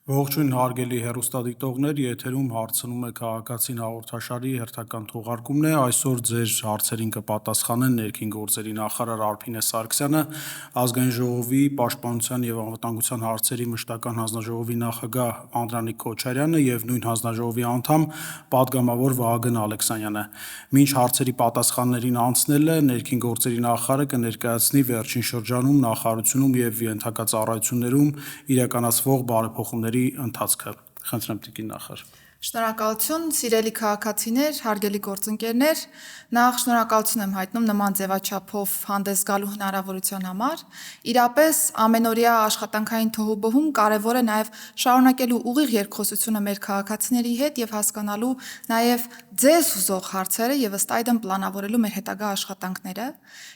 Ողջույն հարգելի հեռուստադիտողներ, եթերում հարցնում է քաղաքացին հաղորդաշարի հերթական թողարկումն է։ Այսօր ձեր հարցերին կպատասխանեն ներքին գործերի նախարար Արփինե Սարգսյանը, Ազգային ժողովի պաշտպանության եւ անվտանգության հարցերի մշտական հանձնաժողովի նախագահ Անդրանիկ Քոչարյանը եւ նույն հանձնաժողովի անդամ պատգամավոր Վահագն Ալեքսանյանը։ Մինչ հարցերի պատասխաններին անցնելը ներքին գործերի նախարարը կներկայացնի վերջին շրջանում նախարարությունում եւ ենթակա ծառայություններում իրականացվող բարեփոխումների ընթացքը։ Խնդրեմ տիկին նախարար։ Շնորհակալություն, սիրելի քաղաքացիներ, հարգելի գործընկերներ, նախ շնորհակալություն եմ հայտնում նման ձևաչափով հանդես գալու հնարավորության համար։ Իրապես ամենօրյա աշխատանքային թոհուբոհում կարևոր է նաև շարունակելու ուղիղ երկխոսությունը մեր քաղաքացիների հետ եւ հասկանալու նաև ձեզ հուզող հարցերը եւ ըստ այդմ պլանավորելու մեր հետագա աշխատանքները։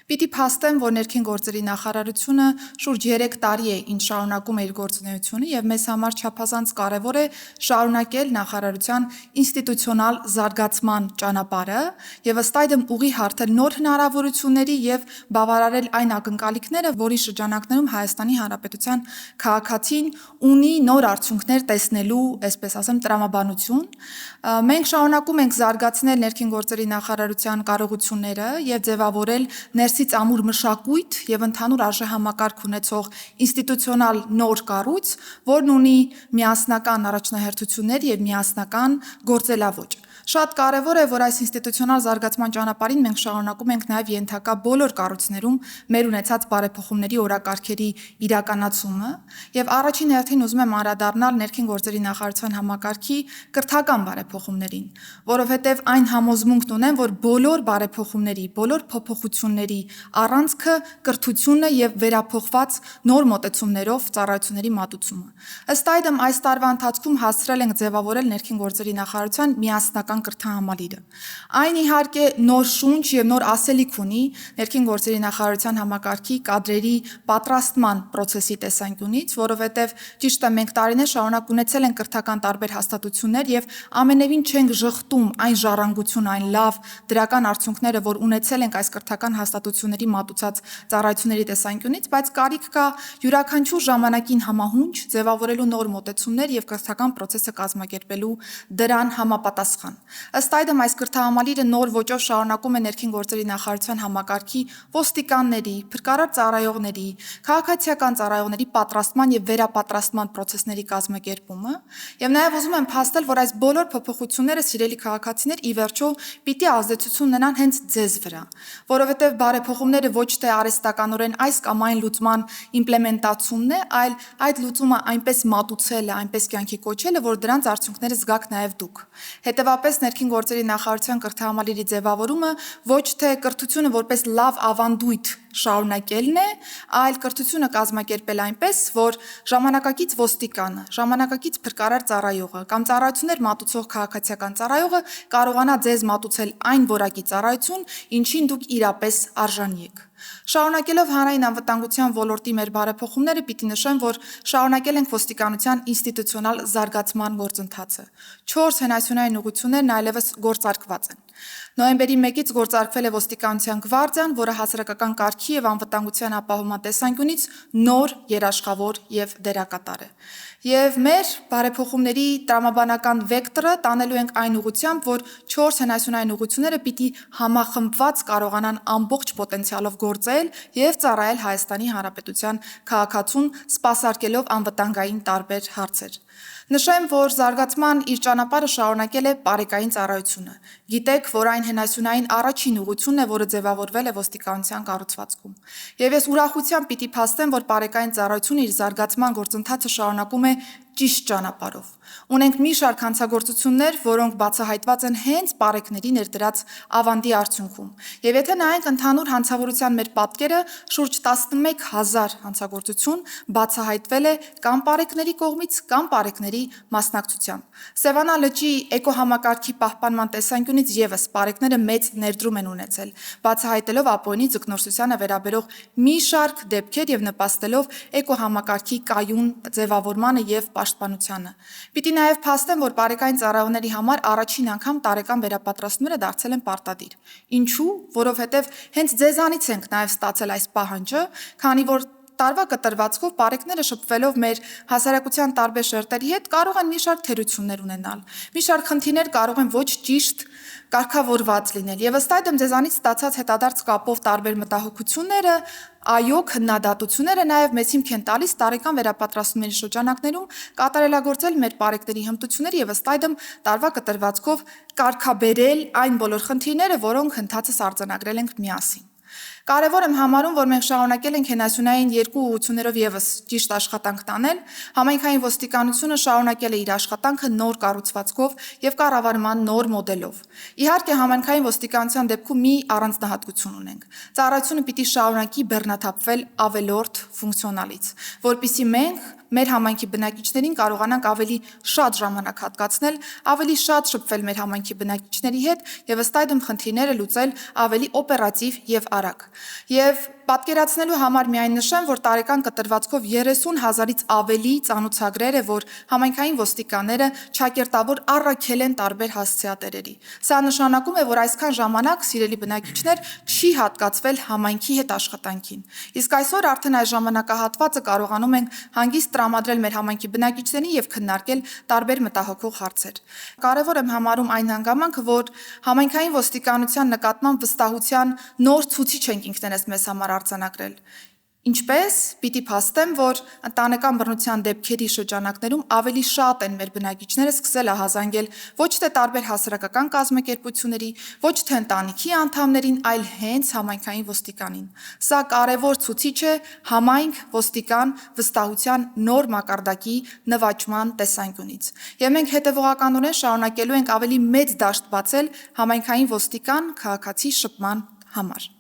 Պիտի փաստեմ, որ ներքին գործերի նախարարությունը շուրջ 3 տարի է ինչ շարունակում է իր գործունեությունը եւ մեզ համար չափազանց կարևոր է շարունակել նախարարության ինստիտուցիոնալ զարգացման ճանապարհը եւ ըստ այդմ ուղի հարթել նոր հնարավորությունների եւ բավարարել այն ակնկալիքները, որի շրջանակներում Հայաստանի Հանրապետության քաղաքացին ունի նոր արդյունքներ տեսնելու, այսպես ասեմ, տրամաբանություն։ Մենք շարունակում ենք զարգացնել ներքին գործերի նախարարության կարողությունները եւ ձևավորել ներսից ամուր մշակույթ եւ ընդհանուր արժեհամակարգ ունեցող ինստիտուցիոնալ նոր կառույց, որն ունի միասնական առաջնահերթություններ եւ միասնական գործելավոճ։ Շատ կարևոր է, որ այս ինստիտուցիոնալ զարգացման ճանապարհին մենք շարունակում ենք նաև ենթակա բոլոր կառույցներում մեր ունեցած բարեփոխումների օրակարգերի իրականացումը եւ առաջին հերթին ուզում եմ անդրադառնալ ներքին գործերի նախարարության համակարգի կրթական բարեփոխումներին, որովհետեւ այն համոզմունքն ունեմ, որ բոլոր բարեփոխումների, բոլոր փոփոխությունների առանցքը կրթությունն է եւ վերափոխված նոր մոտեցումներով ծառայությունների մատուցումը։ Ըստ այդմ այս տարվա ընթացքում հասցրել ենք ձևավորել ներքին գործերի նախարարության միասնական կրթահամալիրը։ Այն իհարկե նոր շունչ եւ նոր ասելիք ունի ներքին գործերի նախարարության համակարգի կադրերի պատրաստման process-ի տեսանկյունից, որովհետեւ ճիշտ է մենք տարիներ շարունակ ունեցել ենք կրթական տարբեր հաստատություններ եւ ամենևին չենք ժխտում այն ժառանգություն, այն լավ դրական արդյունքները, որ ունեցել ենք այս կրթական հաստատությունների մատուցած ծառայությունների տեսանկյունից, բայց կարիք կա յուրաքանչյուր ժամանակին համահունչ ձևավորելու նոր մոտեցումներ եւ կրթական process-ը կազմակերպելու դրան համապատասխան։ Ըստ այդմ այս կրթահամալիրը նոր ոճով շարունակում է ներքին գործերի նախարարության համակարգի ոստիկանների, փրկարար ծառայողների, քաղաքացիական ծառայողների պատրաստման եւ վերապատրաստման process-ների կազմակերպումը եւ նաեւ ուզում եմ փաստել, որ այս բոլոր փոփոխությունները սիրելի քաղաքացիներ ի վերջո պիտի ազդեցություն ունենան հենց ձեզ վրա, որովհետեւ բարեփոխումները ոչ թե արհեստականորեն այս կամ այն լուծման իմպլեմենտացումն է, այլ այդ լուծումը այնպես մատուցելը, այնպես կյանքի կոչելը, որ դրանց արդյունքները զգաք նաև դուք։ Հետևաբար ներքին գործերի նախարարության կրթահամալիրի ձևավորումը ոչ թե կրթությունը որպես լավ ավանդույթ շարունակելն է, այլ կրթությունը կազմակերպել այնպես, որ ժամանակակից ոստիկանը, ժամանակակից փրկարար ծառայողը կամ ծառայություններ մատուցող քաղաքացիական ծառայողը կարողանա ձեզ մատուցել այն որակի ծառայություն, ինչին դուք իրապես արժանի եք։ Շարունակելով հանրային անվտանգության ոլորտի մեր բարեփոխումները, պիտի նշեմ, որ շարունակել ենք ոստիկանության ինստիտուցիոնալ զարգացման գործընթացը։ 4 հենասյունային ուղղություններն այլևս գործարկված են։ Նոյեմբերի 1-ից գործարկվել է ոստիկանության գվարդիան, որը հասարակական կարգի եւ անվտանգության ապահովման տեսանկյունից նոր, երաշխավոր եւ դերակատար է։ Եվ մեր բարեփոխումների տրամաբանական վեկտորը տանելու ենք այն ուղղությամբ, որ 4 հենասյունային ուղղությունները պիտի համախմբված կարողանան ամբողջ պոտենցիալով գործել եւ ծառայել Հայաստանի Հանրապետության քաղաքացուն, սպասարկելով անվտանգային տարբեր հարցեր։ Նշեմ, որ զարգացման իր ճանապարհը շարունակել է պարեկային ծառայությունը։ Գիտեք, որ այն հենասյունային առաջին ուղղությունն է, որը ձևավորվել է ոստիկանության կառուցվածքում։ Եվ ես ուրախությամբ պիտի փաստեմ, որ պարեկային ծառայությունը իր զարգացման գործընթացը շարունակում է ճիշտ ճանապարհով։ Ունենք մի շարք հանցագործություններ, որոնք բացահայտված են հենց պարեկների ներդրած ավանդի արդյունքում։ Եվ եթե նայենք ընդհանուր հանցավորության մեր պատկերը, շուրջ 11000 հանցագործություն բացահայտվել է կամ պարեկների կողմից, կամ պարեկների մասնակցությամբ։ Սևանա լճի էկոհամակարգի պահպանման տեսանկյունից եւս պարեկները մեծ ներդրում են ունեցել, բացահայտելով ապօրինի ձկնորսությանը վերաբերող մի շարք դեպքեր եւ նպաստելով էկոհամակարգի կայուն ձևավորմանը եւ պաշտպանությանը։ Պիտի նաև փաստեմ, որ պարեկային ծառայողների համար առաջին անգամ տարեկան վերապատրաստումները դարձել են պարտադիր։ Ինչու՞, որովհետև հենց ձեզանից ենք նաև ստացել այս պահանջը, քանի որ տարվա կտրվածքով բարեկները շփվելով մեր հասարակության տարբեր շերտերի հետ կարող են մի շարք թերություններ ունենալ։ Մի շարք խնդիրներ կարող են ոչ ճիշտ կարգավորված լինել։ Եվ ըստ այդմ ձեզանից ստացած հետադարձ կապով տարբեր մտահոգությունները, այո, քննադատությունները նաև մեծ հիմք են տալիս տարեկան վերապատրաստումների շրջանակներում կատարելագործել մեր բարեկների հմտությունները եւ ըստ այդմ տարվա կտրվածքով կարգաբերել այն բոլոր խնդիրները, որոնք ընթացս արձանագրել ենք միասին։ Կարևոր եմ համարում, որ մենք շարունակել ենք հենասյունային երկու ուղղություններով եւս ճիշտ աշխատանք տանել։ Համայնքային ոստիկանությունը շարունակել է իր աշխատանքը նոր կառուցվածքով եւ կառավարման նոր մոդելով։ Իհարկե, համայնքային ոստիկանության դեպքում մի առանձնահատկություն ունենք։ Ծառայությունը պիտի շարունակի բեռնաթափվել ավելորդ ֆունկցիոնալից, որpիսի մենք մեր համայնքի բնակիչներին կարողանանք ավելի շատ ժամանակ հատկացնել, ավելի շատ շփվել մեր համայնքի բնակիչների հետ եւ ըստ այդմ խնդիրները լուծել ավելի օպերատիվ եւ արագ։ Եվ պատկերացնելու համար միայն նշեմ, որ տարեկան կտրվածքով 30,000-ից ավելի ծանոթագրեր է, որ համայնքային ոստիկանները ճակերտավոր առաքել են տարբեր հասցեատերերի։ Սա նշանակում է, որ այսքան ժամանակ սիրելի բնակիչներ չի հատկացվել համայնքի հետ աշխատանքին։ Իսկ այսօր արդեն այս ժամանակահատվածը կարողանում ենք հանգիստ տրամադրել մեր համայնքի բնակիչներին եւ քննարկել տարբեր մտահոգող հարցեր։ Կարևոր եմ համարում այն հանգամանքը, որ համայնքային ոստիկանության նկատմամբ վստահության նոր ցուցիչ ենք ինքներս մեզ համար արձանագրել։ Ինչպես պիտի փաստեմ, որ ընտանեկան բռնության դեպքերի շրջանակներում ավելի շատ են մեր բնակիչները սկսել ահազանգել ոչ թե տարբեր հասարակական կազմակերպությունների, ոչ թե ընտանիքի անդամներին, այլ հենց համայնքային ոստիկանին։ Սա կարևոր ցուցիչ է համայնք ոստիկան վստահության նոր մակարդակի նվաճման տեսանկյունից։ Եվ մենք հետևողականորեն շարունակելու ենք ավելի մեծ դաշտ բացել համայնքային ոստիկան քաղաքացի շփման համար։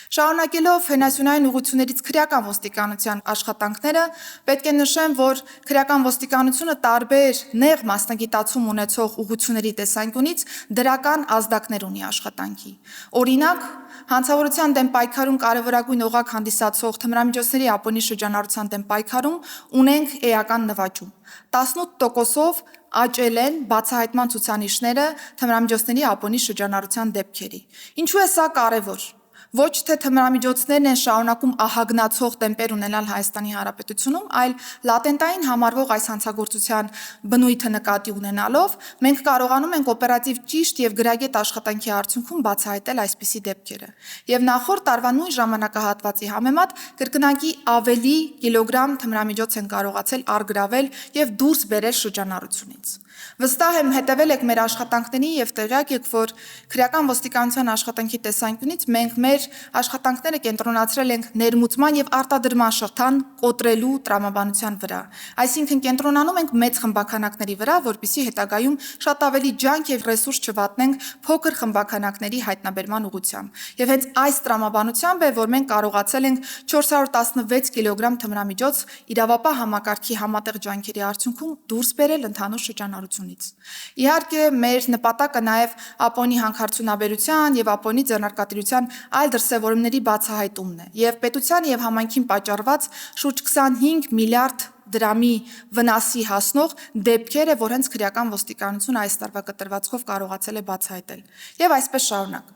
Շարունակելով հենասյունային ուղղություններից քրեական ոստիկանության աշխատանքները, պետք է նշեմ, որ քրեական ոստիկանությունը տարբեր նեղ մասնագիտացում ունեցող ուղղությունների տեսանկյունից դրական ազդակներ ունի աշխատանքի։ Օրինակ, հանցավորության դեմ պայքարում կարևորագույն օղակ հանդիսացող թմրամիջոցների ապօրինի շրջանառության դեմ պայքարում ունենք էական նվաճում։ 18%-ով աճել են բացահայտման ցուցանիշները թմրամիջոցների ապօրինի շրջանառության դեպքերի։ Ինչու է սա կարևոր։ Ոչ թե թմրամիջոցներն են շարունակում ահագնացող տեմպեր ունենալ Հայաստանի Հանրապետությունում, այլ լատենտային համարվող այս հանցագործության բնույթը նկատի ունենալով մենք կարողանում ենք օպերատիվ ճիշտ եւ գրագետ աշխատանքի արդյունքում բացահայտել այսպիսի դեպքերը։ Եվ նախորդ տարվա նույն ժամանակահատվածի համեմատ կրկնակի ավելի կիլոգրամ թմրամիջոց են կարողացել առգրավել եւ դուրս բերել շրջանառությունից։ Վստահ եմ հետևել եք մեր աշխատանքներին եւ տեղյակ եք, որ քրեական ոստիկանության աշխատանքի տեսանկյունից մենք մեր աշխատանքները կենտրոնացրել ենք ներմուծման եւ արտադրման շղթան կոտրելու տրամաբանության վրա։ Այսինքն կենտրոնանում ենք մեծ խմբականակների վրա, որպեսզի հետագայում շատ ավելի ջանք եւ ռեսուրս չվատնենք փոքր խմբականակների հայտնաբերման ուղղությամբ։ Եվ հենց այս տրամաբանությամբ է, որ մենք կարողացել ենք 416 կիլոգրամ թմրամիջոց իրավապահ համակարգի համատեղ ջանքերի արդյունքում դուրս բերել ընդհանուր շրջանառությունից։ Իհարկե, մեր նպատակը նաև ապօրինի հանքարդյունաբերության եւ ապօրինի ձեռնարկատիրության այլ դրսևորումների բացահայտումն է եւ պետության եւ համայնքին պատճառված շուրջ 25 միլիարդ դրամի վնասի հասնող դեպքերը, որ հենց քրեական ոստիկանությունը այս տարվա կտրվածքով կարողացել է բացահայտել։ Եվ այսպես շարունակ։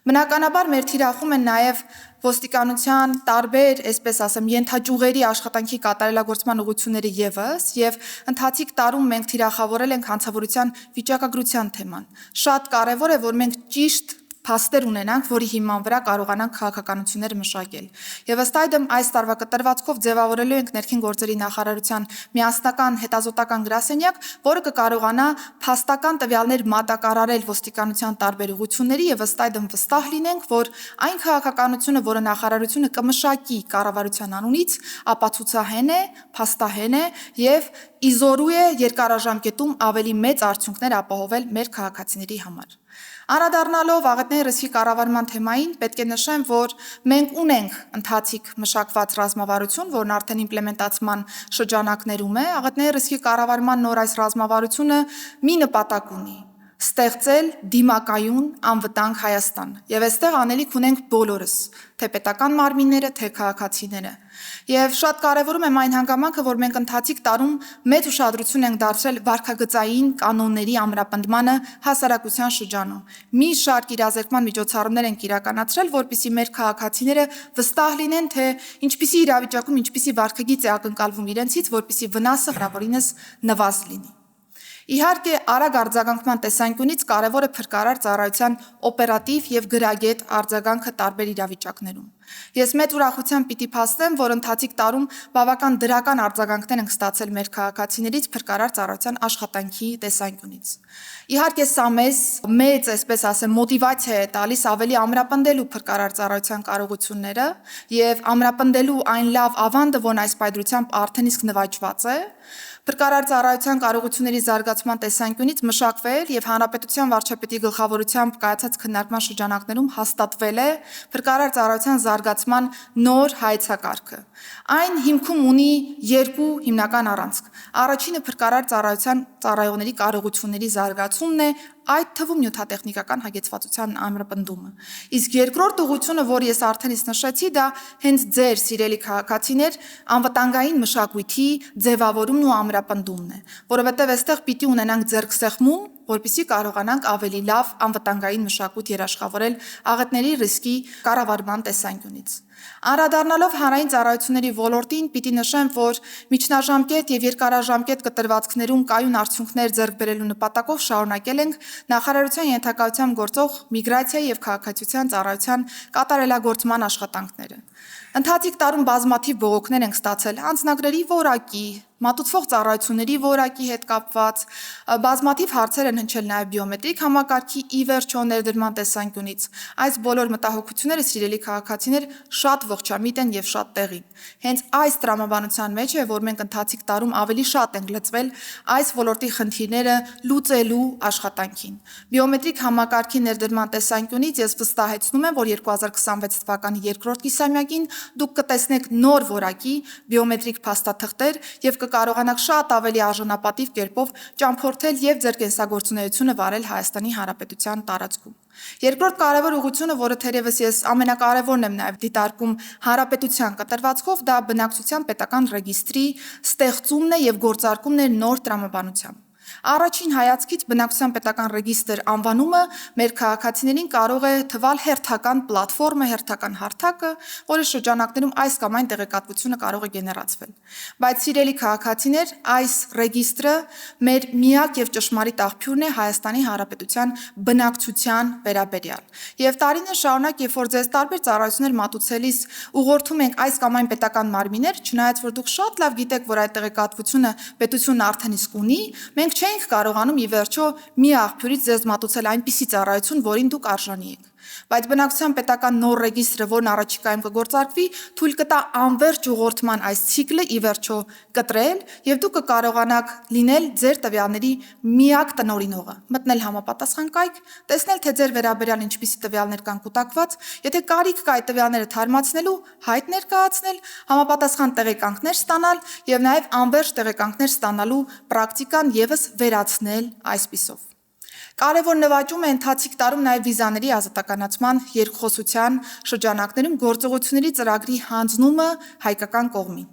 Բնականաբար մեր թիրախում են նաև ոստիկանության տարբեր, այսպես ասեմ, ենթաճյուղերի աշխատանքի կատարելագործման ուղղությունները եւս եւ ընթացիկ տարում մենք թիրախավորել ենք հանցավորության վիճակագրության թեման։ Շատ կարեւոր է, որ մենք ճիշտ փաստեր ունենանք, որի հիման վրա կարողանանք քաղաքականություններ մշակել։ Եվ ըստ այդմ այս տարվա կտրվածքով ձևավորելու ենք ներքին գործերի նախարարության միասնական հետազոտական գրասենյակ, որը կկարողանա փաստական տվյալներ մատակարարել ոստիկանության տարբեր ուղղությունների եւ ըստ այդմ վստահ լինենք, որ այն քաղաքականությունը, որը նախարարությունը կմշակի կառավարության անունից, ապացուցահեն է, փաստահեն է եւ իզորու է երկարաժամկետում ավելի մեծ արդյունքներ ապահովել մեր քաղաքացիների համար։ Անդրադառնալով աղետների ռիսկի կառավարման թեմային, պետք է նշեմ, որ մենք ունենք ընթացիկ մշակված ռազմավարություն, որն արդեն իմպլեմենտացման շրջանակներում է։ Աղետների ռիսկի կառավարման նոր այս ռազմավարությունը մի նպատակ ունի՝ ստեղծել դիմակայուն անվտանգ Հայաստան։ Եվ այստեղ անելիք ունենք բոլորս, թե պետական մարմինները, թե քաղաքացիները։ Եվ շատ կարևորում եմ այն հանգամանքը, որ մենք ընթացիկ տարում մեծ ուշադրություն ենք դարձրել վարքագծային կանոնների ամրապնդմանը հասարակության շրջանում։ Մի շարք իրազեկման միջոցառումներ ենք իրականացրել, որպեսզի մեր քաղաքացիները վստահ լինեն, թե ինչպիսի իրավիճակում, ինչպիսի վարքագիծ է ակնկալվում իրենցից, որպեսզի վնասը հնարավորինս նվազ լինի։ Իհարկե, արագ արձագանքման տեսանկյունից կարևոր է փրկարար ծառայության օպերատիվ եւ գրագետ արձագանքը տարբեր իրավիճակներում։ Ես մեծ ուրախությամբ պիտի փաստեմ, որ ընթացիկ տարում բավական դրական արձագանքներ ենք ստացել մեր քաղաքացիներից փրկարար ծառայության աշխատանքի տեսանկյունից։ Իհարկե, սա մեծ, այսպես ասեմ, մոտիվացիա է տալիս ավելի ամրապնդելու փրկարար ծառայության կարողությունները եւ ամրապնդելու այն լավ ավանդը, որն այս պայծրությամբ արդեն իսկ նվաճված է։ Փրկարար ծառայության կարողությունների զարգացման տեսանկյունից մշակվել եւ հանրապետության վարչապետի գլխավորությամբ կայացած քննարկման շրջանակներում հաստատվել է փրկարար ծառայության զարգացման նոր հայեցակարգը։ Այն հիմքում ունի երկու հիմնական առանցք։ Առաջինը փրկարար ծառայության ծառայողների կարողությունների զարգացումն է, այդ թվում նյութատեխնիկական հագեցվածության ամրապնդումը։ Իսկ երկրորդ ուղղությունը, որ ես արդեն իսկ նշեցի, դա հենց ձեր սիրելի քաղաքացիներ անվտանգային մշակույթի ձևավորումն ու ամրապնդումն է, որովհետև այստեղ պիտի ունենանք ձեռքսեղմում, որպեսզի կարողանանք ավելի լավ անվտանգային մշակույթ երաշխավորել աղետների ռիսկի կառավարման տեսանկյունից։ Անդրադառնալով հանրային ծառայությունների ոլորտին, պիտի նշեմ, որ միջնաժամկետ եւ երկարաժամկետ կտրվածքներում կայուն արդյունքներ ձեռք բերելու նպատակով շարունակել ենք նախարարության ենթակայությամբ գործող միգրացիայի եւ քաղաքացիության ծառայության կատարելագործման աշխատանքները։ Ընթացիկ տարում բազմաթիվ բողոքներ ենք ստացել անձնագրերի որակի, մատուցվող ծառայությունների որակի հետ կապված, բազմաթիվ հարցեր են հնչել նաև բիոմետրիկ համակարգի ի վերջո ներդրման տեսանկյունից։ Այս բոլոր մտահոգությունները, սիրելի քաղաքացիներ, շատ ողջամիտ են եւ շատ տեղին։ Հենց այս տրամաբանության մեջ է, որ մենք ընթացիկ տարում ավելի շատ ենք լծվել այս ոլորտի խնդիրները լուծելու աշխատանքին։ Բիոմետրիկ համակարգի ներդրման տեսանկյունից ես վստահեցնում եմ, որ 2026 թվականի երկրորդ կիսամյակին դուք կտեսնեք նոր որակի բիոմետրիկ փաստաթղթեր եւ կկարողանաք շատ ավելի արժանապատիվ կերպով ճամփորդել եւ ձեր կենսագործունեությունը վարել Հայաստանի Հանրապետության տարածքում։ Երկրորդ կարևոր ուղղությունը, որը թերևս ես ամենակարևորն եմ նաեւ դիտարկում հանրապետության կտրվածքով, դա բնակչության պետական ռեգիստրի ստեղծումն է եւ գործարկումն է նոր տրամաբանությամբ։ Առաջին հայացքից բնակչության պետական ռեգիստր անվանումը մեր քաղաքացիներին կարող է թվալ հերթական պլատֆորմը, հերթական հարթակը, որի շրջանակներում այս կամ այն տեղեկատվությունը կարող է գեներացվել։ Բայց սիրելի քաղաքացիներ, այս ռեգիստրը մեր միակ եւ ճշմարիտ աղբյուրն է Հայաստանի Հանրապետության բնակչության վերաբերյալ։ Եվ տարիներ շարունակ, երբ որ ձեզ տարբեր ծառայություններ մատուցելիս ուղղորդում ենք այս կամ այն պետական մարմիններ, չնայած որ դուք շատ լավ գիտեք, որ այդ տեղեկատվությունը պետությունն արդեն իսկ ունի, մենք չենք կարողանում ի վերջո մի աղբյուրից ձեզ մատուցել այնպիսի ծառայություն, որին դուք արժանի եք։ Բայց բնակչության պետական նոր ռեգիստրը, որն առաջիկայում կգործարկվի, թույլ կտա անվերջ ուղղորդման այս ցիկլը ի վերջո կտրել եւ դուք կկարողանաք լինել ձեր տվյալների միակ տնօրինողը, մտնել համապատասխան կայք, տեսնել թե ձեր վերաբերյալ ինչպիսի տվյալներ կան կուտակված, եթե կարիք կա այդ տվյալները թարմացնելու, հայտ ներկայացնել, համապատասխան տեղեկանքներ ստանալ եւ նաեւ անվերջ տեղեկանքներ ստանալու պրակտիկան եւս վերացնել այսպիսով։ Կարևոր նվաճում է ընթացիկ տարում նաև վիզաների ազատականացման երկխոսության շրջանակներում գործողությունների ծրագրի հանձնումը հայկական կողմին։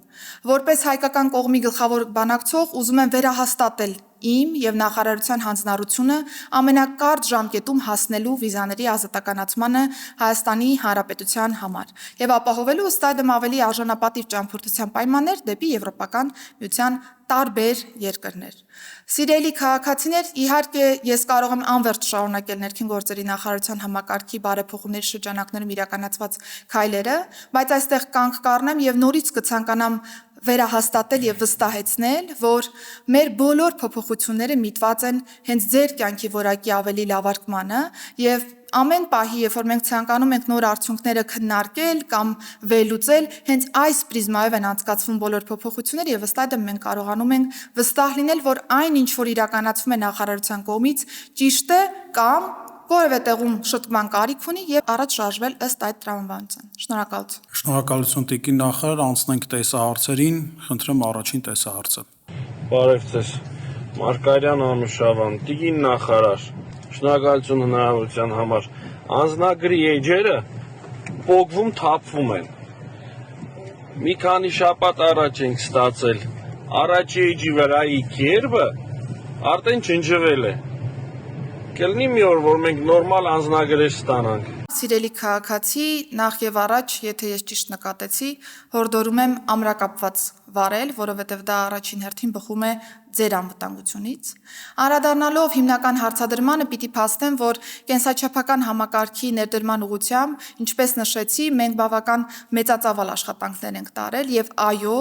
Որպես հայկական կողմի գլխավոր բանակցող ուզում եմ վերահաստատել իմ եւ նախարարության հանձնառությունը ամենակարճ ժամկետում հասնելու վիզաների ազատականացմանը Հայաստանի Հանրապետության համար եւ ապահովելու ըստ այդմ ավելի արժանապատիվ ճամփորդության պայմաններ դեպի Եվրոպական միության տարբեր երկրներ։ Սիրելի քաղաքացիներ, իհարկե ես կարող եմ անվերջ շարունակել ներքին գործերի նախարարության համակարգի բարեփոխումների շրջանակներում իրականացված քայլերը, բայց այստեղ կանգ կառնեմ եւ նորից կցանկանամ վերահաստատել եւ վստահեցնել, որ մեր բոլոր փոփոխությունները միտված են հենց ձեր կյանքի որակի ավելի լավարկմանը եւ ամեն պահի, երբ որ մենք ցանկանում ենք նոր արդյունքները քննարկել կամ վերլուծել, հենց այս պրիզմայով են անցկացվում բոլոր փոփոխությունները եւ ըստ այդմ մենք կարողանում ենք վստահ լինել, որ այն ինչ որ իրականացվում է նախարարության կողմից ճիշտ է կամ որևէ տեղում շտկման կարիք ունի եւ առաջ շարժվել ըստ այդ տրամաբանության։ Շնորհակալություն։ Շնորհակալություն տիկին նախարար, անցնենք տեսահարցերին, խնդրեմ առաջին տեսահարցը։ Բարև ձեզ, Մարկարյան Անուշավան, տիկին նախարար, Շնորհակալություն հնարավորության համար։ Անձնագրի էջերը պոկվում թափվում են։ Մի քանի շաբաթ առաջ ենք ստացել։ Առաջի էջի վրայի կերպը արդեն ջնջվել է։ Կլինի մի օր, որ մենք նորմալ անձնագրեր ստանանք։ Սիրելի քաղաքացի, նախ եւ առաջ, եթե ես ճիշտ նկատեցի, հորդորում եմ ամրակապված վարել, որովհետև դա առաջին հերթին բխում է ձեր անվտանգությունից։ Անդրադառնալով հիմնական հարցադրմանը պիտի փաստեմ, որ կենսաչափական համակարգի ներդրման ուղղությամբ, ինչպես նշեցի, մենք բավական մեծածավալ աշխատանքներ ենք տարել եւ այո,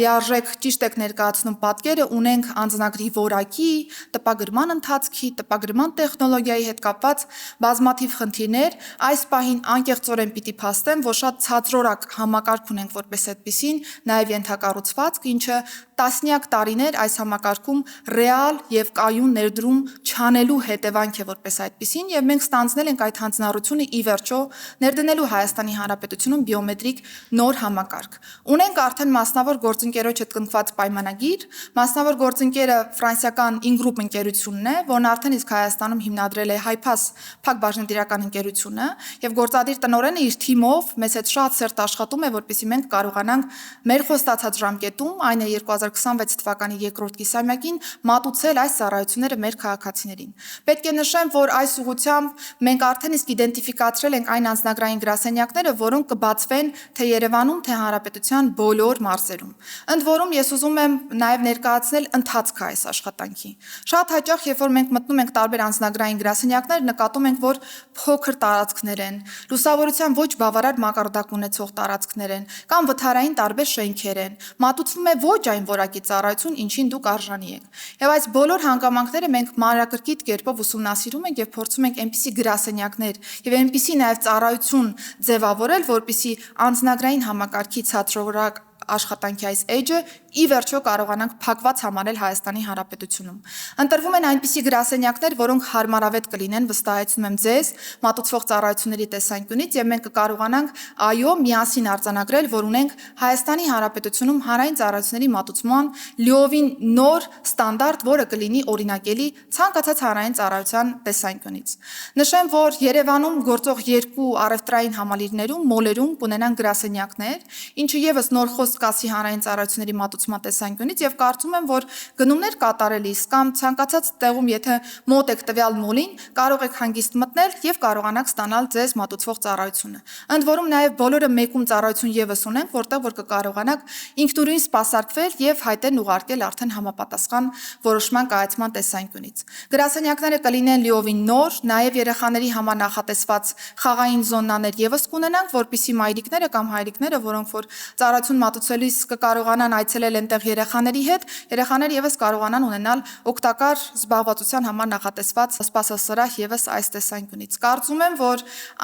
լիարժեք ճիշտ եք ներկայացնում պատկերը, ունենք անձնագրի որակի, տպագրման ընթացքի, տպագրման տեխնոլոգիայի հետ կապված բազմաթիվ խնդիրներ, այս պահին անկեղծորեն պիտի փաստեմ, որ շատ ցածրորակ համակարգ ունենք որպես այդպիսին, նաեւ ենթակառուցվածք, ինչը տասնյակ տարիներ այս համակարգում ռեալ եւ կայուն ներդրում չանելու հետևանք է որպես այդպիսին եւ մենք ստանձնել ենք այդ հանձնառությունը ի վերջո ներդնելու Հայաստանի Հանրապետությունում բիոմետրիկ նոր համակարգ։ Ունենք արդեն մասնավոր գործընկերոջ հետ կնքված պայմանագիր, մասնավոր գործընկերը ֆրանսիական Ingroup ընկերությունն է, որն արդեն իսկ Հայաստանում հիմնադրել է Hypass փակ բաժնետիրական ընկերությունը եւ գործադիր տնօրենը իր թիմով մեզ հետ շատ սերտ աշխատում է, որպեսզի մենք կարողանանք մեր խոստացած ժամկետում, այն է 2026 թվականի երկրորդ կիսամյակին մատուցել այս ծառայությունները մեր քաղաքացիներին։ Պետք է նշեմ, որ այս ուղղությամբ մենք արդեն իսկ իդենտիֆիկացրել ենք այն անձնագրային գրասենյակները, որոնք կբացվեն թե Երևանում, թե Հանրապետության բոլոր մարզերում։ Ընդ որում ես ուզում եմ նաև ներկայացնել ընթացքը այս աշխատանքի։ Շատ հաճախ, երբ որ մենք մտնում ենք տարբեր անձնագրային գրասենյակներ, նկատում ենք, որ փոքր տարածքներ են, լուսավորության ոչ բավարար մակարդակ ունեցող տարածքներ են, կամ վթարային տարբեր շենքեր են, մատուցվում է ոչ այն որակի ծառայություն, ինչին դուք արժանի եք։ Եվ այս բոլոր հանգամանքները մենք մանրակրկիտ կերպով ուսումնասիրում ենք եւ փորձում ենք այնպիսի գրասենյակներ եւ այնպիսի նաեւ ծառայություն ձևավորել, որպիսի անձնագրային համակարգի ցածրորակ աշխատանքի այս էջը ի վերջո կարողանանք փակված համարել Հայաստանի Հանրապետությունում։ Ընտրվում են այնպիսի գրասենյակներ, որոնք հարմարավետ կլինեն, վստահեցնում եմ ձեզ, մատուցվող ծառայությունների տեսանկյունից եւ մենք կկարողանանք այո միասին արձանագրել, որ ունենք Հայաստանի Հանրապետությունում հանրային ծառայությունների մատուցման լիովին նոր ստանդարտ, որը կլինի օրինակելի ցանկացած հանրային ծառայության տեսանկյունից։ Նշեմ, որ Երևանում գործող երկու առևտրային համալիրներում, մոլերում կունենան գրասենյակներ, ինչը եւս նոր կասի հանրային ծառայությունների մատուցման տեսանկյունից եւ կարծում եմ, որ գնումներ կատարելիս կամ ցանկացած տեղում, եթե մոտ եք տվյալ մոլին, կարող եք հանգիստ մտնել եւ կարողանաք ստանալ ձեզ մատուցվող ծառայությունը։ Ընդ որում նաեւ բոլորը մեկում ծառայություն եւս ունենք, որտեղ որ կկարողանաք ինքնուրույն սպասարկվել եւ հայտեն ուղարկել արդեն համապատասխան որոշման կայացման տեսանկյունից։ Գրասենյակները կլինեն լիովին նոր, նաեւ երեխաների համար նախատեսված խաղային զոնաներ եւս կունենանք, որպիսի մայրիկները կամ հայրիկները, որոնք որ ծառայություն մատուցելիս կկարողանան այցելել այնտեղ երեխաների հետ, երեխաները եւս կարողանան ունենալ օգտակար զբաղվածության համար նախատեսված սպասասրահ եւս այս տեսանկյունից։ Կարծում եմ, որ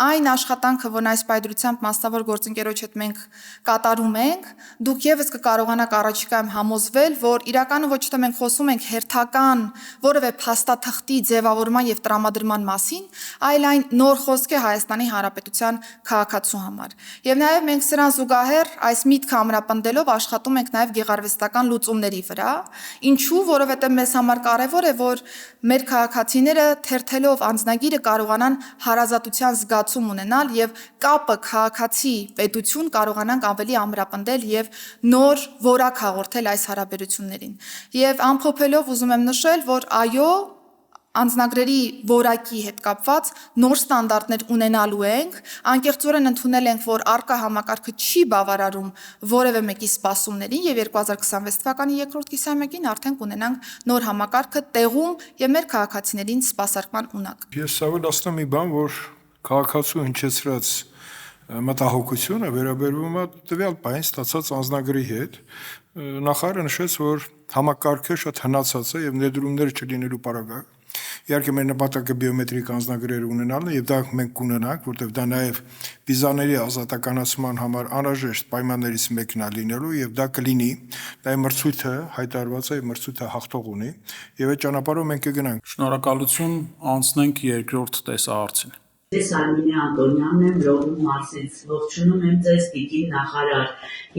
այն աշխատանքը, որն այս պայծրությամբ մասնավոր գործընկերոջ հետ մենք կատարում ենք, դուք եւս կկարողանաք առաջիկայում համոզվել, որ իրականում ոչ թե մենք խոսում ենք հերթական որևէ փաստաթղթի ձևավորման եւ տրամադրման մասին, այլ այն նոր խոսք է Հայաստանի Հանրապետության քաղաքացու համար։ Եվ նաեւ մենք սրան զուգահեռ այս միտքը ամրապնդելով աշխատում ենք նաև գեղարվեստական լուծումների վրա, ինչու, որովհետև մեզ համար կարևոր է, որ մեր քաղաքացիները թերթելով անձնագիրը կարողանան հարազատության զգացում ունենալ եւ կապը քաղաքացի պետություն կարողանանք ավելի ամրապնդել եւ նոր որակ հաղորդել այս հարաբերություններին։ Եվ ամփոփելով ուզում եմ նշել, որ այո, անձնագրերի որակի հետ կապված նոր ստանդարտներ ունենալու ենք, անկեղծորեն ընդունել ենք, որ արկա համակարգը չի բավարարում որևէ մեկի սպասումներին եւ 2026 թվականի երկրորդ կիսամյակին արդեն կունենանք նոր համակարգը տեղում եւ մեր քաղաքացիներին սպասարկման ունակ։ Ես ավելացնում մի բան, որ քաղաքացու հնչեցրած մտահոգությունը վերաբերվում է տվյալ պահին ստացած անձնագրի հետ։ Նախարարը նշեց, որ համակարգը շատ հնացած է եւ ներդրումներ չլինելու պարագայում։ Իհարկե մեր նպատակը բիոմետրիկ անձնագրեր ունենալն է եւ դա մենք կունենանք, որտեղ դա նաեւ վիզաների ազատականացման համար անհրաժեշտ պայմաններից մեկն է լինելու եւ դա կլինի։ Դա մրցույթը հայտարարված է, մրցույթը հաղթող ունի եւ այդ ճանապարհով մենք կգնանք։ Շնորհակալություն, անցնենք երկրորդ տեսահարցին։ Ես Արմինե Անտոնյանն եմ, Լոռու մարզից, ողջունում եմ ձեզ տիկին նախարար,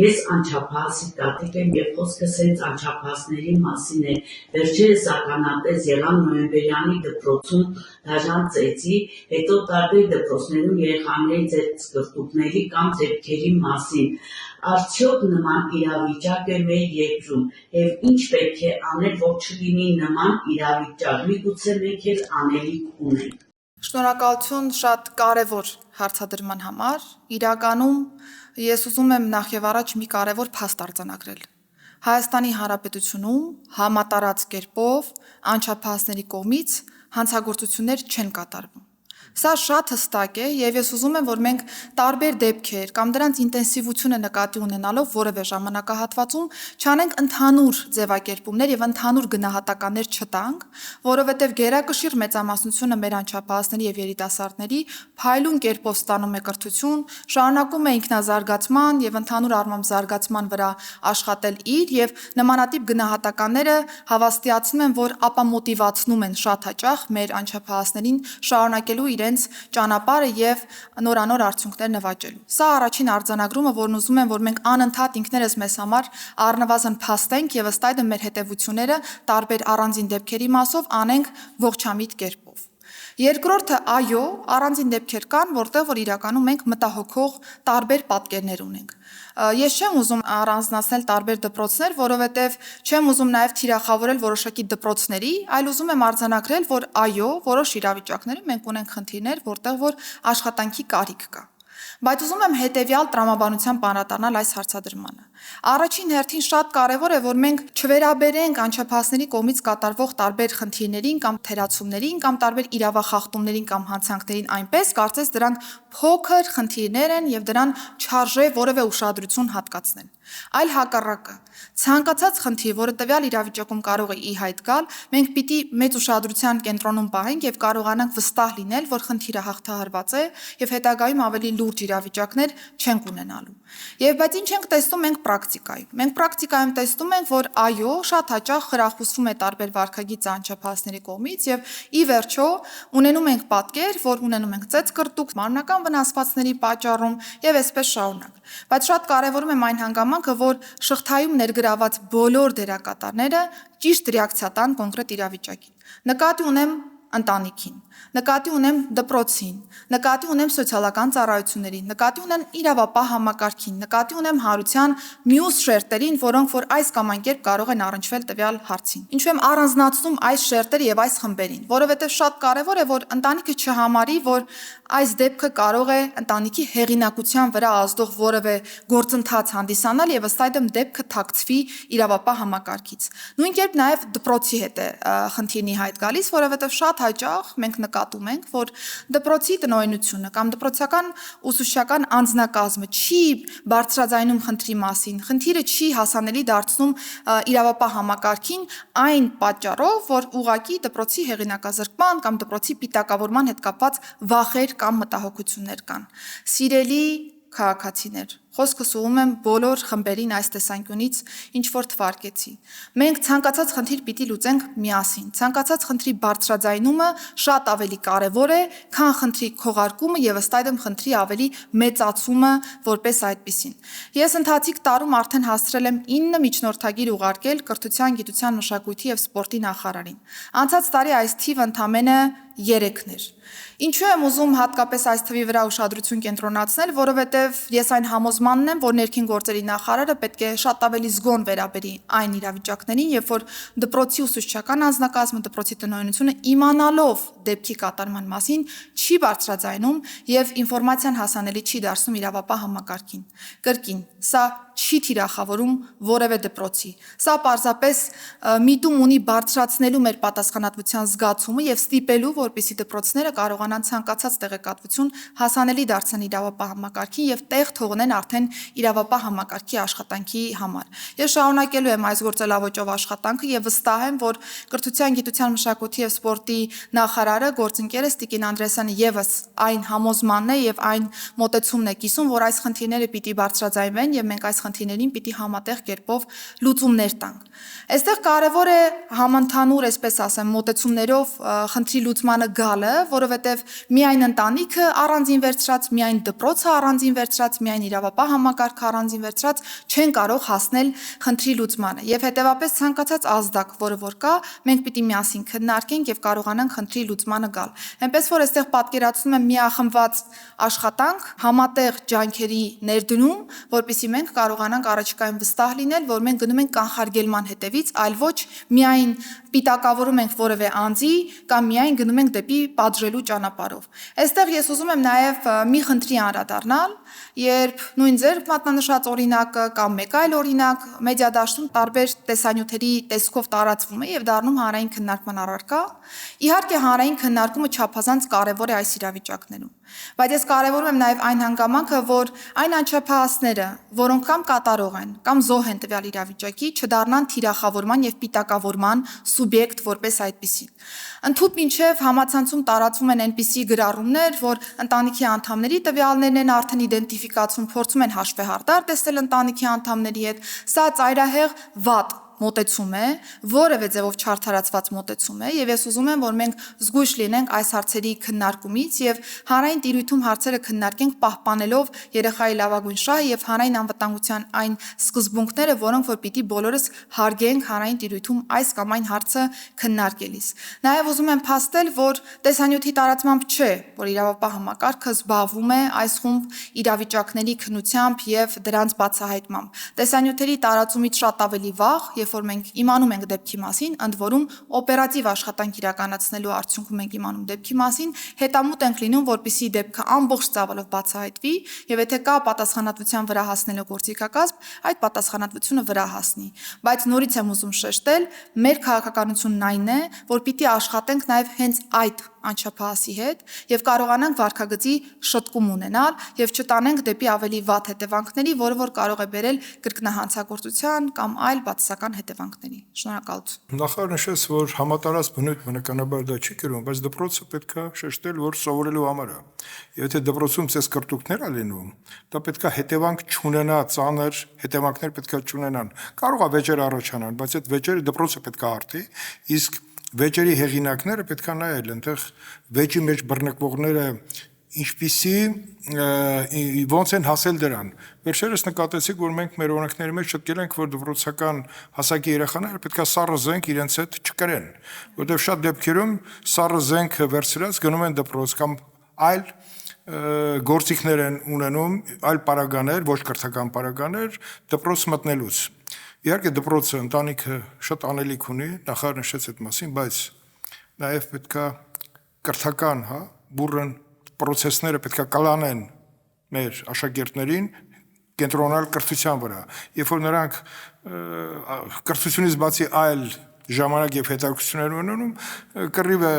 ես անչափահասի տատիկ եմ և խոսքս հենց անչափահասների մասին է, վերջերս ականատես եղան Նոյեմբերյանի դպրոցում դաժան ծեծի, հետո տարբեր դպրոցներում երեխաների ձեռքբերումների կամ ձեռքերի մասին, արդյոք նման իրավիճակ է մեր երկրում և ինչ պետք է անել, որ չլինի նման իրավիճակ, միգուցե մենք էլ անելիք ունենք։ Շնորհակալություն շատ կարևոր հարցադրման համար։ Իրականում ես ուզում եմ նախ եւ առաջ մի կարևոր փաստ արձանագրել։ Հայաստանի Հանրապետությունում համատարած կերպով անչափահասների կողմից հանցագործություններ չեն կատարվում։ Սա շատ հստակ է եւ ես ուզում եմ, որ մենք տարբեր դեպքեր կամ դրանց ինտենսիվությունը նկատի ունենալով որևէ ժամանակահատվածում չանենք ընդհանուր ձևակերպումներ եւ ընդհանուր գնահատականներ չտանք, որովհետեւ գերակշիռ մեծամասնությունը մեր անչափահասների եւ երիտասարդների փայլուն կերպով ստանում է կրթություն, շարունակում է ինքնազարգացման եւ ընդհանուր առմամբ զարգացման վրա աշխատել իր եւ նմանատիպ գնահատականները հավաստիացնում են, որ ապամոտիվացնում են շատ հաճախ մեր անչափահասներին շարունակելու իրենց ճանապարհը եւ նորանոր արդյունքներ նվաճելու։ Սա առաջին արձանագրումը, որն ուզում եմ, որ մենք անընդհատ ինքներս մեզ համար առնվազն փաստենք եւ ըստ այդմ մեր հետեւությունները տարբեր առանձին դեպքերի մասով անենք ողջամիտ կերպով։ Երկրորդը, այո, առանձին դեպքեր կան, որտեղ որ իրականում մենք մտահոգող տարբեր պատկերներ ունենք։ Ես չեմ ուզում առանձնացնել տարբեր դպրոցներ, որովհետև չեմ ուզում նաև թիրախավորել որոշակի դպրոցների, այլ ուզում եմ արձանագրել, որ այո, որոշ իրավիճակներում մենք ունենք խնդիրներ, որտեղ որ աշխատանքի կարիք կա։ Բայց ուզում եմ հետևյալ տրամաբանությամբ անդրադառնալ այս հարցադրմանը։ Առաջին հերթին շատ կարևոր է, որ մենք չվերաբերենք անչափահասների կողմից կատարվող տարբեր խնդիրներին կամ թերացումներին կամ տարբեր իրավախախտումներին կամ հանցանքներին այնպես, կարծես դրանք փոքր խնդիրներ են եւ դրան չարժե որևէ ուշադրություն հատկացնել։ Այլ հակառակը, ցանկացած խնդիր, որը տվյալ իրավիճակում կարող է ի հայտ գալ, մենք պիտի մեծ ուշադրության կենտրոնում պահենք եւ կարողանանք վստահ լինել, որ խնդիրը հաղթահարված է եւ հետագայում ավելի լուրջ իրավիճակներ չենք ունենալու։ Եվ բայց ինչ ենք տեսնում մենք պրակտիկայում։ Մենք պրակտիկայում տեսնում ենք, որ այո, շատ հաճախ խրախուսվում է տարբեր վարքագիծ անչափահասների կողմից եւ ի վերջո ունենում ենք պատկեր, որ ունենում ենք ծեծկրտուկ, մարմնական վնասվածքների պատճառում եւ այսպես շարունակ։ Բայց շատ կարևորում եմ այն հանգամանքը, որ շղթայում ներգրաված բոլոր դերակատարները ճիշտ ռեակցիա տան կոնկրետ իրավիճակին։ Նկատի ունեմ ընտանիքին, նկատի ունեմ դպրոցին, նկատի ունեմ սոցիալական ծառայություններին, նկատի ունեմ իրավապահ համակարգին, նկատի ունեմ հարության մյուս շերտերին, որոնք որ այս կամ այն կերպ կարող են առնչվել տվյալ հարցին։ Ինչու եմ առանձնացնում այս շերտերը եւ այս խմբերին, որովհետեւ շատ կարեւոր է, որ ընտանիքը չհամարի, որ այս դեպքը կարող է ընտանիքի հեղինակության վրա ազդող որևէ գործընթաց հանդիսանալ եւ ըստ այդմ դեպքը թաքցվի իրավապահ համակարգից։ Նույն կերպ նաեւ դպրոցի հետ է խնդիրն ի հայտ գալիս, որովհետեւ շատ հաճախ մենք նկատում ենք, որ դպրոցի տնօրինությունը կամ դպրոցական ուսուցչական անձնակազմը չի բարձրաձայնում խնդրի մասին, խնդիրը չի հասանելի դարձնում իրավապահ համակարգին այն պատճառով, որ ուղղակի դպրոցի հեղինակազրկման կամ դպրոցի պիտակավորման հետ կապված վախեր կամ մտահոգություններ կան։ Սիրելի քաղաքացիներ, խոսքս ուղղում եմ բոլոր խմբերին այս տեսանկյունից, ինչ որ թվարկեցի։ Մենք ցանկացած խնդիր պիտի լուծենք միասին։ Ցանկացած խնդրի բարձրաձայնումը շատ ավելի կարևոր է, քան խնդրի քողարկումը եւ ըստ այդմ խնդրի ավելի մեծացումը որպես այդպիսին։ Ես ընթացիկ տարում արդեն հասցրել եմ 9 միջնորդագիր ուղարկել Կրթության, Գիտության, Մշակույթի եւ Սպորտի նախարարին։ Անցած տարի այս թիվը ընդամենը 3-ն էր։ Ինչու եմ ուզում հատկապես այս թվի վրա ուշադրություն կենտրոնացնել, որովհետև ես այն համոզմանն եմ, որ ներքին գործերի նախարարը պետք է շատ ավելի զգոն վերաբերի այն իրավիճակներին, երբ որ դպրոցի ուսուցչական անձնակազմը, դպրոցի տնօրինությունը իմանալով դեպքի կատարման մասին չի բարձրաձայնում եւ ինֆորմացիան հասանելի չի դարձնում իրավապահ համակարգին։ Կրկին, սա չի թիրախավորում որևէ դպրոցի։ Սա պարզապես միտում ունի բարձրացնելու մեր պատասխանատվության զգացումը եւ ստիպելու, որպեսզի դպրոցները կարողանան ցանկացած տեղեկատվություն հասանելի դարձնել իրավապահ համակարգին եւ տեղ թողնեն արդեն իրավապահ համակարգի աշխատանքի համար։ Ես շարունակելու եմ այս գործելավոճով աշխատանքը եւ վստահ եմ, որ Կրթության, Գիտության, Մշակույթի եւ Սպորտի նախարարը, գործընկերս Տիկին Անդրեասյանը եւս այն համոզմանն է եւ այն մոտեցումն է կիսում, որ այս խնդիրները պիտի բարձրաձայնվեն եւ մենք այս խնդիրներին պիտի համատեղ կերպով լուծումներ տանք։ Այստեղ կարևոր է համընդհանուր, այսպես ասեմ, մոտեցումներով խնդրի լուծմանը գալը, որովհետև միայն ընտանիքը առանձին վերցրած, միայն դպրոցը առանձին վերցրած, միայն իրավապահ համակարգը առանձին վերցրած չեն կարող հասնել խնդրի լուծմանը։ Եվ հետևաբար ցանկացած ազդակ, որը որ կա, մենք պիտի միասին քննարկենք եւ կարողանանք խնդրի լուծմանը գալ։ Այնպես որ այստեղ պատկերացնում եմ միախմբված աշխատանք, համատեղ ջանքերի ներդնում, որպեսզի մենք կարողանանք առաջիկայում վստահ լինել, որ մենք գնում ենք կանխարգելման հետևից, այլ ոչ միայն պիտակավորում ենք որևէ անձի կամ միայն գնում ենք դեպի պատժելու ճանապարհով։ Այստեղ ես ուզում եմ նաև մի խնդրի անդրադառնալ, երբ նույն ձեր մատնանշած օրինակը կամ մեկ այլ օրինակ մեդիադաշտում տարբեր տեսանյութերի տեսքով տարածվում է եւ դառնում հանրային քննարկման առարկա, իհարկե հանրային քննարկումը չափազանց կարեւոր է այս իրավիճակներում, բայց ես կարևորում եմ նաև այն հանգամանքը, որ այն անչափահասները, որոնք կամ կատարող են, կամ զոհ են տվյալ իրավիճակի, չդառնան թիրախավորման եւ պիտակավորման սուբյեկտ որպես այդպիսին։ Ընդհուպ մինչև համացանցում տարածվում են այնպիսի գրառումներ, որ ընտանիքի անդամների տվյալներն են արդեն իդենտիֆիկացում, փորձում են հաշվեհարդար տեսնել ընտանիքի անդամների հետ, սա ծայրահեղ վատ մոտեցում է, որևէ ձևով չարդարացված մոտեցում է, եւ ես ուզում եմ, որ մենք զգույշ լինենք այս հարցերի քննարկումից եւ հանրային տիրույթում հարցերը քննարկենք պահպանելով երեխայի լավագույն շահը եւ հանրային անվտանգության այն սկզբունքները, որոնք որ պիտի բոլորս հարգենք հանրային տիրույթում այս կամ այն հարցը քննարկելիս։ Նաեւ ուզում եմ փաստել, որ տեսանյութի տարածմամբ չէ, որ իրավապահ համակարգը զբաղվում է այս խումբ իրավիճակների քննությամբ եւ դրանց բացահայտմամբ։ Տեսանյութերի տարածումից շատ ավելի վաղ, որ մենք իմանում ենք դեպքի մասին, ընդ որում օպերատիվ աշխատանք իրականացնելու արդյունքում ենք իմանում դեպքի մասին, հետամուտ ենք լինում, որպեսզի դեպքը ամբողջ ծավալով բացահայտվի, եւ եթե կա պատասխանատվության վրա հասնելու գործիքակազմ, այդ պատասխանատվությունը վրա հասնի։ Բայց նորից եմ ուզում շեշտել, մեր քաղաքականությունն այն է, որ պիտի աշխատենք նաեւ հենց այդ անչափահասի հետ եւ կարողանանք վարքագծի շտկում ունենալ եւ չտանենք դեպի ավելի վատ հետևանքների, որը որ կարող է բերել կրկնահանցագործության կամ այլ բացասական հետևանքների։ Շնորհակալություն։ Նախարար նշեց, որ համատարած բնույթ բնականաբար դա չի կրում, բայց դպրոցը պետք է շեշտել, որ սովորելու համար է։ Եվ եթե դպրոցում ցես կրտուկներ ա լինում, դա պետք է հետևանք չունենա, ծանր հետևանքներ պետք է չունենան։ Կարող է վեճեր առաջանան, բայց այդ վեճերը դպրոցը պետք է արդի, իսկ վեճերի հեղինակները պետք է նայել, այնտեղ վեճի մեջ բռնկվողները ինչպիսի ոնց են հասել դրան։ Վերջերս նկատեցիք, որ մենք մեր օրենքների մեջ շտկել ենք, որ դպրոցական հասակի երեխաները պետք է սառը զենք իրենց հետ չկրեն, որտեղ շատ դեպքերում սառը զենքը վերցրած գնում են դպրոց կամ այլ գործիքներ են ունենում, այլ պարագաներ, ոչ կրթական պարագաներ դպրոց մտնելուց։ Իհարկե դպրոցը ընտանիքը շատ անելիք ունի, նախարար նշեց այդ մասին, բայց նաև պետք է կրթական, բուռն պրոցեսները պետք է կլանեն մեր աշակերտներին կենտրոնալ կրթության վրա, երբ որ նրանք կրթությունից բացի այլ ժամանակ եւ հետաքրքրություններ ունենում, կռիվը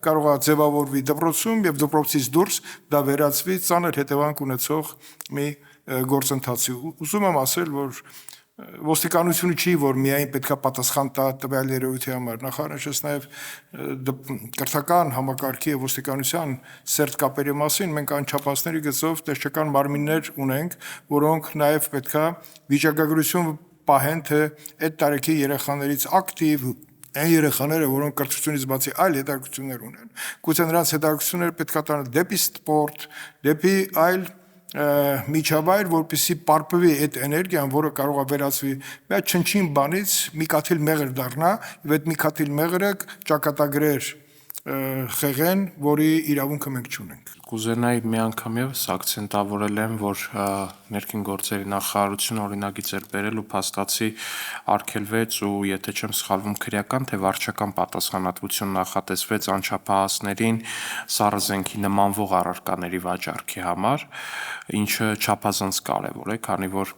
կարող է ձևավորվի դպրոցում եւ դպրոցից դուրս դա վերածվի ծանր հետևանք ունեցող մի գործընթացի։ Ուզում եմ ասել, որ ոստիկանությունը չի, որ միայն պետք է պատասխան տա տվյալ երևույթի համար, նախարարը նաև կրթական համակարգի եւ ոստիկանության սերտ կապերի մասին մենք անչափահասների գծով տեղական մարմիններ ունենք, որոնք նաև պետք է վիճակագրություն պահեն, թե այդ տարեկի երեխաներից ակտիվ այն երեխաները, որոնք կրթությունից բացի այլ հետաքրքրություններ ունեն, գուցե նրանց հետաքրքրությունները պետք է տանեն դեպի սպորտ, դեպի այլ միջավայր, որպեսզի պարպվի այդ էներգիան, որը կարող է վերածվի մի չնչին բանից մի կաթիլ մեղր դառնա, եւ այդ մի կաթիլ մեղրը ճակատագրեր խեղեն, որի իրավունքը մենք չունենք։ Կուզենայի մի անգամ եւս ակցենտավորել եմ, որ ներքին գործերի նախարարությունը օրինագիծ էր բերել ու փաստացի արգելվեց ու եթե չեմ սխալվում քրեական թե վարչական պատասխանատվություն նախատեսվեց անչափահասներին սառը զենքի նմանվող առարկաների վաճառքի համար, ինչը չափազանց կարևոր է, քանի որ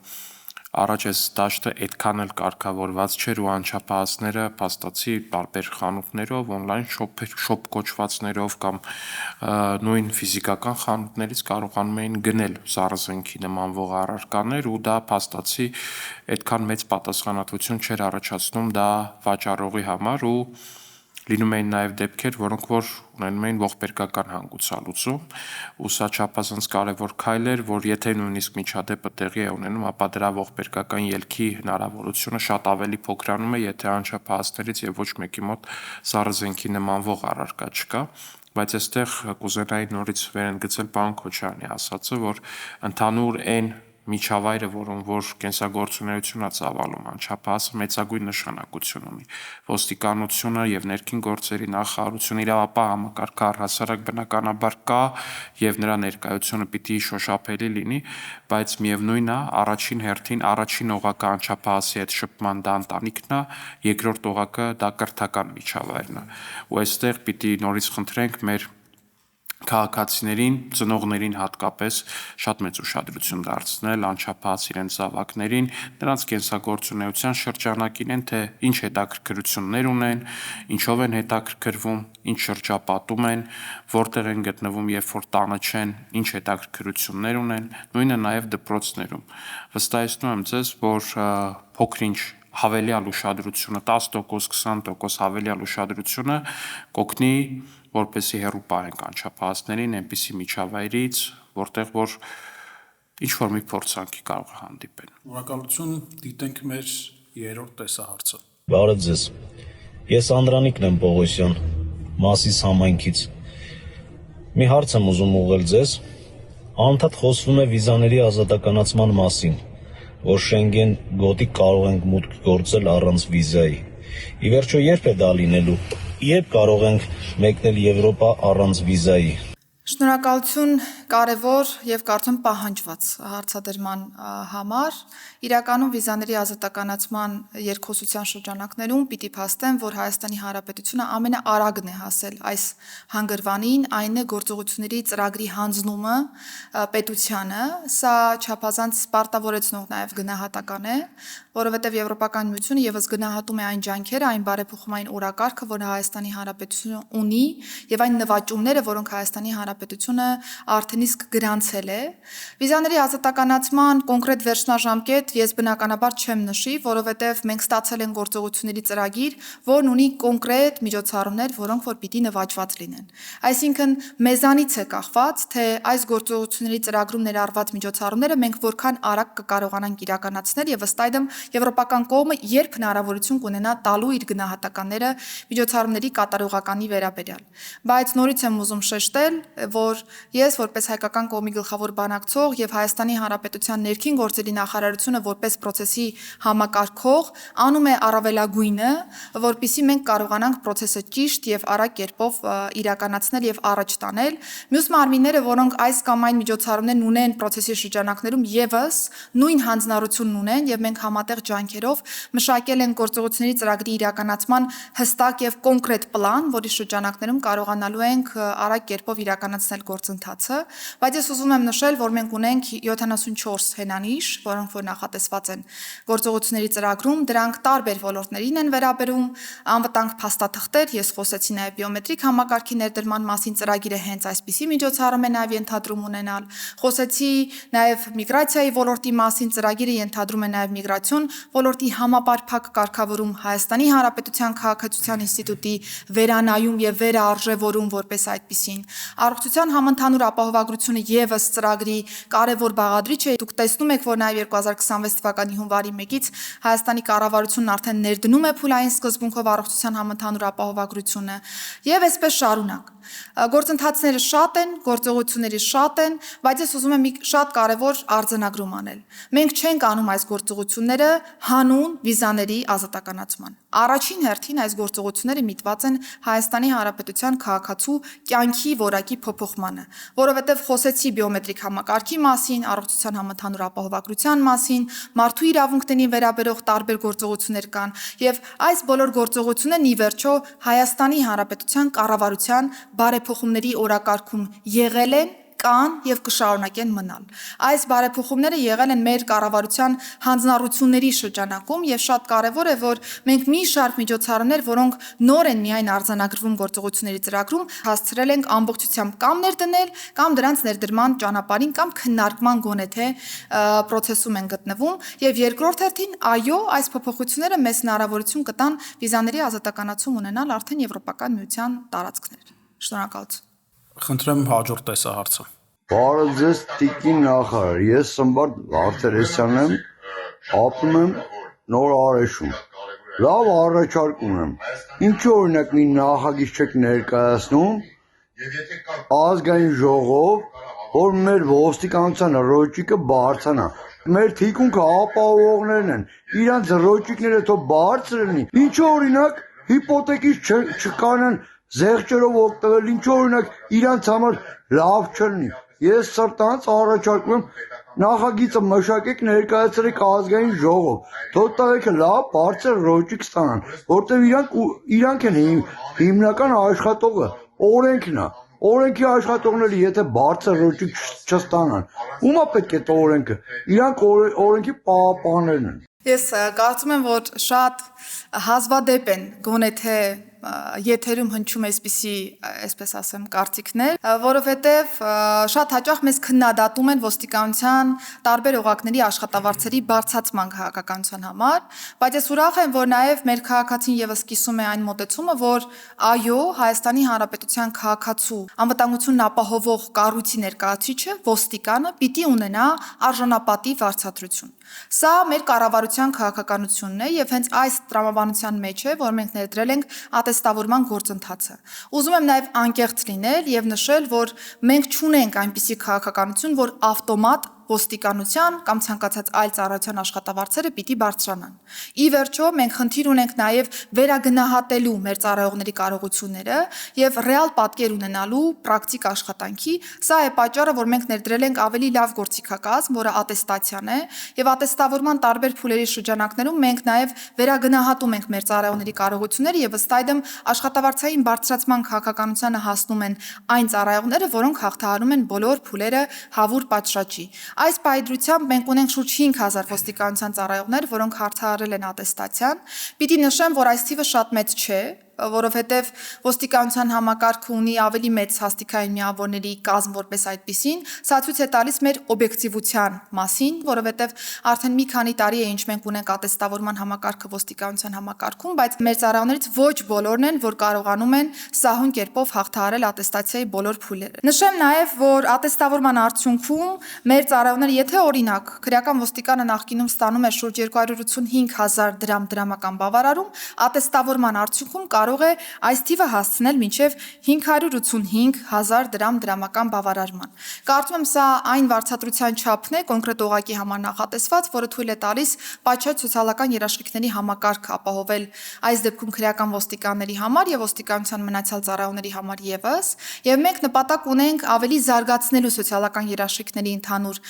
առաջ այս դաշտը այդքան էլ կարգավորված չէր ու անչափահասները փաստացի տարբեր խանութներով, on-line shop կոչվածներով կամ նույն ֆիզիկական խանութներից կարողանում էին գնել սառը նմանվող առարկաներ ու դա փաստացի այդքան մեծ պատասխանատվություն չէր առաջացնում դա վաճառողի համար ու լինում էին նաև դեպքեր, որոնք որ ունենում էին ողբերգական հանգուցալուծում, ու սա չափազանց կարևոր քայլ էր, որ եթե նույնիսկ միջադեպը տեղի է ունենում, ապա դրա ողբերգական ելքի հնարավորությունը շատ ավելի փոքրանում է, եթե անչափահասներից եւ ոչ մեկի մոտ սառը զենքի նմանվող առարկա չկա, բայց այստեղ կուզենայի նորից վերընկցել պարոն Քոչարյանի ասածը, որ ընդհանուր այն միջավայրը, որում որ կենսագործունեությունն է ծավալում անչափահասը մեծագույն նշանակություն ունի։ Ոստիկանությունը եւ ներքին գործերի նախարարությունը իրավապահ համակարգը առհասարակ բնականաբար կա եւ նրա ներկայությունը պիտի շոշափելի լինի, բայց միևնույնն է, առաջին հերթին առաջին օղակը անչափահասի հետ շփման դա ընտանիքն է, երկրորդ օղակը դա կրթական միջավայրն է։ Ու այստեղ պիտի նորից խնդրենք մեր քաղաքացիներին, ծնողներին հատկապես շատ մեծ ուշադրություն դարձնել անչափահաս իրենց զավակներին, նրանց կենսագործունեության շրջանակին են, թե ինչ հետաքրքրություններ ունեն, ինչով են հետաքրքրվում, ինչ շրջապատում են, որտեղ են գտնվում, երբ որ տանը չեն, ինչ հետաքրքրություններ ունեն, նույնը նաև դպրոցներում։ Վստահեցնում եմ ձեզ, որ փոքրինչ հավելյալ ուշադրությունը 10%, 20% հավելյալ ուշադրությունը կօգնի, որպեսզի հեռու պահենք անչափահասներին այնպիսի միջավայրից, որտեղ որ ինչ-որ մի փորձանքի կարող է հանդիպեն։ Շնորհակալություն, դիտենք մեր երրորդ տեսահարցը։ Բարև ձեզ։ Ես Անդրանիկն եմ Պողոսյան, Մասիս համայնքից։ Մի հարց եմ ուզում ուղղել ձեզ։ Անընդհատ խոսվում է վիզաների ազատականացման մասին, որ Շենգեն գոտի կարող ենք մուտք գործել առանց վիզայի։ Ի վերջո երբ է դա լինելու։ Երբ կարող ենք մեկնել Եվրոպա առանց վիզայի։ Շնորհակալություն կարևոր եւ կարծում պահանջված հարցադրման համար։ Իրականում վիզաների ազատականացման երկխոսության շրջանակներում պիտի փաստեմ, որ Հայաստանի Հանրապետությունը ամենաարագն է հասել այս հանգրվանին, այն է գործողությունների ծրագրի հանձնումը պետությանը։ Սա չափազանց պարտավորեցնող նաեւ գնահատական է, որովհետեւ Եվրոպական միությունը եւս գնահատում է այն ջանքերը, այն բարեփոխումային օրակարգը, որ Հայաստանի Հանրապետությունը ունի, եւ այն նվաճումները, որոնք Հայաստանի Հանրապետությունը արդեն իսկ գրանցել է։ Վիզաների ազատականացման կոնկրետ վերջնաժամկետ ես բնականաբար չեմ նշի, որովհետև մենք ստացել ենք գործողությունների ծրագիր, որն ունի կոնկրետ միջոցառումներ, որոնք որ պիտի նվաճված լինեն։ Այսինքն մեզանից է կախված, թե այս գործողությունների ծրագրում ներառված միջոցառումները մենք որքան արագ կկարողանանք իրականացնել եւ ըստ այդմ եվրոպական կողմը երբ հնարավորություն կունենա տալու իր գնահատականները միջոցառումների կատարողականի վերաբերյալ։ Բայց նորից եմ ուզում շեշտել, որ ես որպես հայկական կողմի գլխավոր բանակցող եւ Հայաստանի Հանրապետության ներքին գործերի նախարարությունը որպես process-ի համակարգող անում է առավելագույնը, որպեսզի մենք կարողանանք process-ը ճիշտ եւ արագ կերպով իրականացնել եւ առաջ տանել։ Մյուս մարմինները, որոնք այս կամ այն միջոցառումներն ունեն process-ի շրջանակներում եւս նույն հանձնառությունն ունեն եւ մենք համատեղ ջանքերով մշակել են գործողությունների ծրագրի իրականացման հստակ եւ կոնկրետ պլան, որի շրջանակներում կարողանալու ենք արագ կերպով իրականացնել գործընթացը, բայց ես ուզում եմ նշել, որ մենք ունենք 74 հենանիշ, որոնք որ նախատեսված են գործողությունների ծրագրում, դրանք տարբեր ոլորտներին են վերաբերում, անվտանգ փաստաթղթեր, ես խոսեցի նաև բիոմետրիկ համակարգի ներդրման մասին, ծրագիրը հենց այսպիսի միջոցառում է նաև ենթադրում ունենալ, խոսեցի նաև միգրացիայի ոլորտի մասին, ծրագիրը ենթադրում է նաև միգրացիոն ոլորտի համապարփակ կարգավորում, Հայաստանի Հանրապետության քաղաքացիության ինստիտուտի վերանայում եւ վերարժևորում որպես այդպիսին։ Առողջության համընդհանուր ապահովագրությունը եւս ծրագրի կարևոր բաղադրիչ է։ Դուք տեսնում եք, որ նաեւ 2026 թվականի հունվարի 1-ից Հայաստանի կառավարությունն արդեն ներդնում է փուլային սկզբունքով առողջության համընդհանուր ապահովագրությունը եւ այսպես շարունակ։ Գործընթացները շատ են, գործողությունները շատ են, բայց ես ուզում եմ մի շատ կարևոր արձանագրում անել։ Մենք չենք անում այս գործողությունները հանուն վիզաների ազատականացման։ Առաջին հերթին այս գործողությունները միտված են Հայաստանի Հանրապետության քաղաքացու կյանքի որակի փոփոխմանը, որովհետև խոսեցի բիոմետրիկ համակարգի մասին, առողջության համընդհանուր ապահովագրության մասին, մարդու իրավունքներին վերաբերող տարբեր գործողություններ կան, եւ այս բոլոր գործողություններն ի վերջո Հայաստանի Հանրապետության կառավարության բարեփոխումների օրակարգում եղել են, կան եւ կշարունակեն մնալ։ Այս բարեփոխումները եղել են մեր կառավարության հանձնառությունների շրջանակում եւ շատ կարեւոր է, որ մենք մի շարք միջոցառումներ, որոնք նոր են միայն արձանագրվում գործողությունների ծրագրում, հասցրել ենք ամբողջությամբ կամ ներդնել, կամ դրանց ներդրման ճանապարհին կամ քննարկման գոնե թե process-ում են գտնվում եւ երկրորդ հերթին այո, այս փոփոխությունները մեծ հնարավորություն կտան վիզաների ազատականացում ունենալ արդեն Եվրոպական միության տարածքներ։ Շնորհակալություն։ Խնդրեմ հաջորդ տեսահարցը։ Բարև ձեզ տիկին նախարար, ես Սմբատ Արտերեսյանն եմ, ապրում եմ Նոր Արեշում։ Լավ առաջարկ ունեմ։ Ինչու օրինակ մի նախագիծ չեք ներկայացնում ազգային ժողով, որ մեր ոստիկանության ռոճիկը բարձրանա։ Մեր թիկունքը ապահովողներն են, իրանց ռոճիկները թող բարձր լինի։ Ինչու օրինակ հիպոթեկից չկանան զեղչերով օգտվել, ինչու օրինակ իրանց համար լավ չլինի։ Ես սրտանց առաջարկում եմ նախագիծը մշակեք, ներկայացրեք ազգային ժողով, թող տղեկը լավ բարձր ռոճիկ ստանան, որտեղ իրանք են հիմնական աշխատողը, օրենքն է։ Օրենքի աշխատողները եթե բարձր ռոճիկ չստանան, ումա պետք է այդ օրենքը։ Իրանք օրենքի պահապաններն են։ Ես կարծում եմ, որ շատ հազվադեպ են գոնե թե եթերում հնչում այսպիսի, այսպես ասեմ, կարծիքներ, որովհետև շատ հաճախ մեզ քննադատում են ոստիկանության տարբեր օղակների աշխատավարձերի բարձրացման քաղաքականության համար, բայց ես ուրախ եմ, որ նաև մեր քաղաքացին եւս կիսում է այն մոտեցումը, որ այո, Հայաստանի Հանրապետության քաղաքացու անվտանգությունն ապահովող կառույցի ներկայացուցիչը, ոստիկանը պիտի ունենա արժանապատիվ վարձատրություն։ Սա մեր կառավարության քաղաքականությունն է եւ հենց այս տրամաբանության մեջ է, որ մենք ներդրել ենք ատեստավորման գործընթացը։ Ուզում եմ նաև անկեղծ լինել եւ նշել, որ մենք չունենք այնպիսի քաղաքականություն, որ ավտոմատ ոստիկանության կամ ցանկացած այլ ծառայության աշխատավարձերը պիտի բարձրանան։ Ի վերջո, մենք խնդիր ունենք նաև վերագնահատելու մեր ծառայողների կարողությունները եւ ռեալ պատկեր ունենալու պրակտիկ աշխատանքի։ Սա է պատճառը, որ մենք ներդրել ենք ավելի լավ գործիքակազմ, որը ատեստացիան է, եւ ատեստավորման տարբեր փուլերի շրջանակներում մենք նաև վերագնահատում ենք մեր ծառայողների կարողությունները եւ ըստ այդմ աշխատավարձային բարձրացման քաղաքականությանը հասնում են այն ծառայողները, որոնք հաղթահարում են բոլոր փուլերը հավուր պատշաճի։ Այս պայծրությամբ մենք ունենք շուրջ 5000 ոստիկանության ծառայողներ, որոնք հաղթահարել են ատեստացիան։ Պիտի նշեմ, որ այս թիվը շատ մեծ չէ, որովհետև ոստիկանության համակարգը ունի ավելի մեծ հաստիկային միավորների կազմ որպես այդպիսին, սա ցույց է տալիս մեր օբյեկտիվության մասին, որովհետև արդեն մի քանի տարի է ինչ մենք ունենք ատեստավորման համակարգը ոստիկանության համակարգում, բայց մեր ծառայողներից ոչ բոլորն են, որ կարողանում են սահուն կերպով հաղթահարել ատեստացիայի բոլոր փուլերը։ Նշեմ նաև, որ ատեստավորման արդյունքում մեր ծառայողները, եթե օրինակ քրեական ոստիկանը նախկինում ստանում էր շուրջ 285,000 դրամ դրամական բավարարում, ատեստավորման արդյունքում կարող է այս թիվը հասցնել մինչև 585,000 դրամ դրամական բավարարման։ Կարծում եմ սա այն վարձատրության չափն է կոնկրետ օղակի համար նախատեսված, որը թույլ է տալիս պատշաճ սոցիալական երաշխիքների համակարգ ապահովել այս դեպքում քրեական ոստիկանների համար եւ ոստիկանության մնացյալ ծառայողների համար եւս, եւ մենք նպատակ ունենք ավելի զարգացնելու սոցիալական երաշխիքների ընդհանուր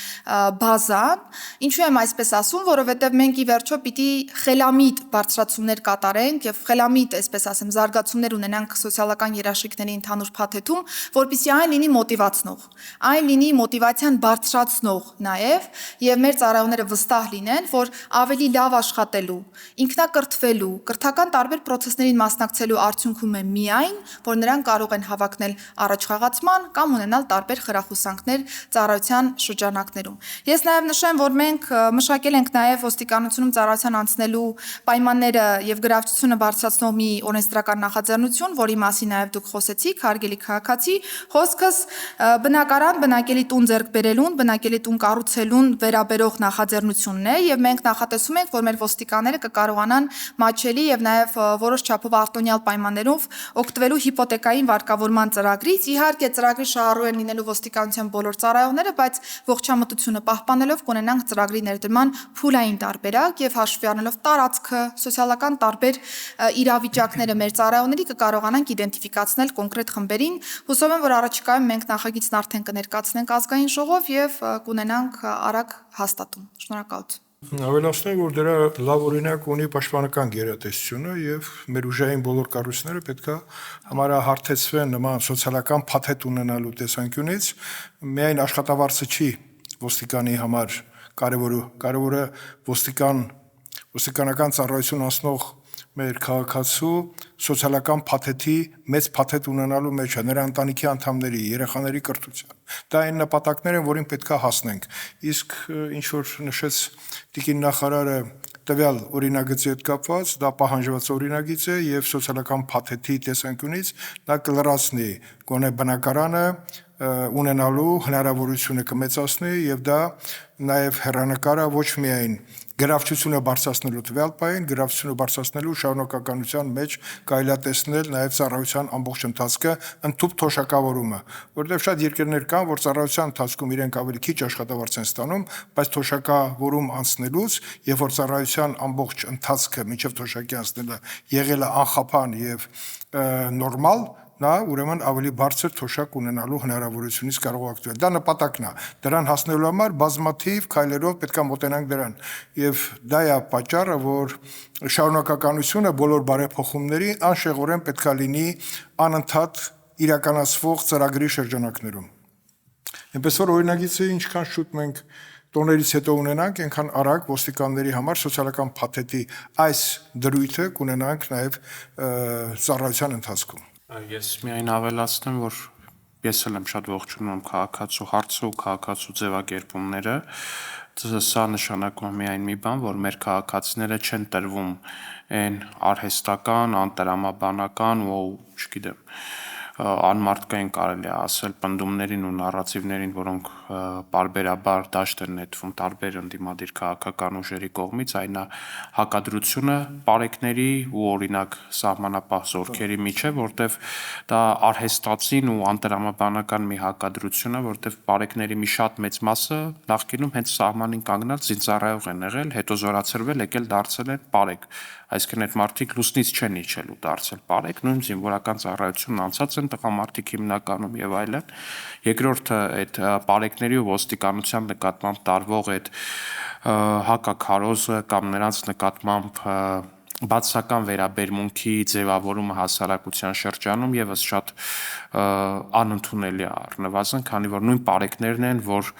բազան։ Ինչու եմ այսպես ասում, որովհետեւ մենք ի վերջո պիտի խելամիտ բարձրացումներ կատարենք եւ խելամիտ, այսպես ասեմ, զարգացումներ ունենանք սոցիալական երաշխիքների ընդհանուր փաթեթում, որպեսզի այն լինի մոտիվացնող, այն լինի մոտիվացիան բարձրացնող նաև եւ մեր ծառայողները վստահ լինեն, որ ավելի լավ աշխատելու, ինքնակրթվելու, կրթական տարբեր process-ներին մասնակցելու արդյունքում է միայն, որ նրանք կարող են հավակնել առաջխաղացման կամ ունենալ տարբեր խրախուսանքներ ծառայության շրջանակներում։ Ես նաև նշեմ, որ մենք մշակել ենք նաև ոստիկանությունում ծառայության անցնելու պայմանները եւ գրավչությունը բարձրացնող մի օրենսդրական նախաձեռնություն, որի մասին նաև դուք խոսեցիք, հարգելի քաղաքացի, խոսքս բնակարան, բնակելի տուն ձեռք բերելուն, բնակելի տուն կառուցելուն վերաբերող նախաձեռնությունն է եւ մենք նախատեսում ենք, որ մեր ոստիկանները կկարողանան մատչելի եւ նաև որոշ չափով արտոնյալ պայմաններով օգտվելու հիպոթեկային վարկավորման ծրագրից։ Իհարկե, ծրագրի շահառու են լինելու ոստիկանության բոլոր ծառայողները, բայց ողջամտությունը պահպանելով կունենանք ծրագրի ներդրման փուլային տարբերակ եւ հաշվի առնելով տարածքը, սոցիալական տարբեր իրավիճակները մեր ծառայողների կկարողանանք իդենտիֆիկացնել կոնկրետ խմբերին։ Հուսով եմ, որ առաջիկայում մենք նախագիծն արդեն կներկայացնենք ազգային ժողով եւ կունենանք արագ հաստատում։ Շնորհակալություն։ Ավելացնեմ, որ դրա լավ օրինակ ունի պաշտպանական գերատեսչությունը եւ մեր ուժային բոլոր կառույցները պետքա համարահարթեցվեն նման սոցիալական փաթեթ ունենալու տեսանկյունից, միայն աշխատավարձը չի ոստիկանի համար կարևորը ոստիկանական ծառայություն անցնող մեր քաղաքացու սոցիալական փաթեթի մեծ փաթեթ ունենալու մեջ է նրա ընտանիքի անդամների, երեխաների կրթության։ Դա այն նպատակներ են, որին պետք է հասնենք։ Իսկ ինչ որ նշեց տիկին նախարարը տվյալ օրինագծի հետ կապված, դա պահանջված օրինագիծ է եւ սոցիալական փաթեթի տեսանկյունից դա կլրացնի գոնե բնակարանը ունենալու հնարավորությունը կմեծացնի եւ դա նաեւ հեռանկարը ոչ միայն գրավչությունը բարձրացնելու տվյալ պահին, գրավչությունը բարձրացնելու շարունակականության մեջ կարելիատեսնել նաև ծառայության ամբողջ ընթացքը ընդཐུպ թոշակավորումը, որովհետև շատ երկրներ կան, որ ծառայության ընթացքում իրենք ավելի քիչ աշխատավարձ են ստանում, բայց թոշակավորում անցնելուց, եւ որ ծառայության ամբողջ ընթացքը մինչև թոշակի անցնելը եղել է անխափան եւ նորմալ, նա ուրեմն ավելի բարձր թոշակ ունենալու հնարավորությունից կարող օգտվել։ Դա նպատակն է։ Դրան հասնելու համար բազմաթիվ քայլերով պետք է մոտենանք դրան։ Եվ դա է պատճառը, որ շարունակականությունը բոլոր բարեփոխումների անշեղորեն պետք է լինի անընդհատ իրականացվող ծրագրի շրջանակներում։ Այնպես որ օրինագիծը ինչքան շուտ մենք տոներից հետո ունենանք, այնքան արագ ոստիկանների համար սոցիալական փաթեթի այս դրույթը կունենանք նաև ծառայության ընթացքում։ Ես միայն ավելացնեմ, որ ես էլ եմ շատ ողջունում քաղաքացու հարցը ու քաղաքացու ձևակերպումները։ Սա նշանակում է միայն մի բան, որ մեր քաղաքացիները չեն տրվում այն արհեստական, անտրամաբանական ու, չգիտեմ, անմարդկային կարելի է ասել պնդումներին ու նարատիվներին, որոնք պարբերաբար դաշտ են նետվում տարբեր ընդդիմադիր քաղաքական ուժերի կողմից, այն է հակադրությունը պարեկների ու օրինակ սահմանապահ զորքերի միջև, որտեվ դա արհեստացին ու անտրամաբանական մի հակադրություն է, որտեվ պարեկների մի շատ մեծ մասը նախկինում հենց սահմանին կանգնած զինծառայող են եղել, հետո զորացրվել, եկել դարձել են պարեկ։ Այսինքն այդ մարդիկ լուսնից չեն իջել ու դարձել պարեկ, նույն զինվորական ծառայությունն անցած են տղամարդիկ հիմնականում եւ այլն։ Երկրորդը այդ պարեկների ու ոստիկանության նկատմամբ տարվող այդ հակաքարոզը կամ նրանց նկատմամբ բացական վերաբերմունքի ձևավորումը հասարակության շրջանում եւս շատ անընդունելի է առնվազն, քանի որ նույն պարեկներն են, որ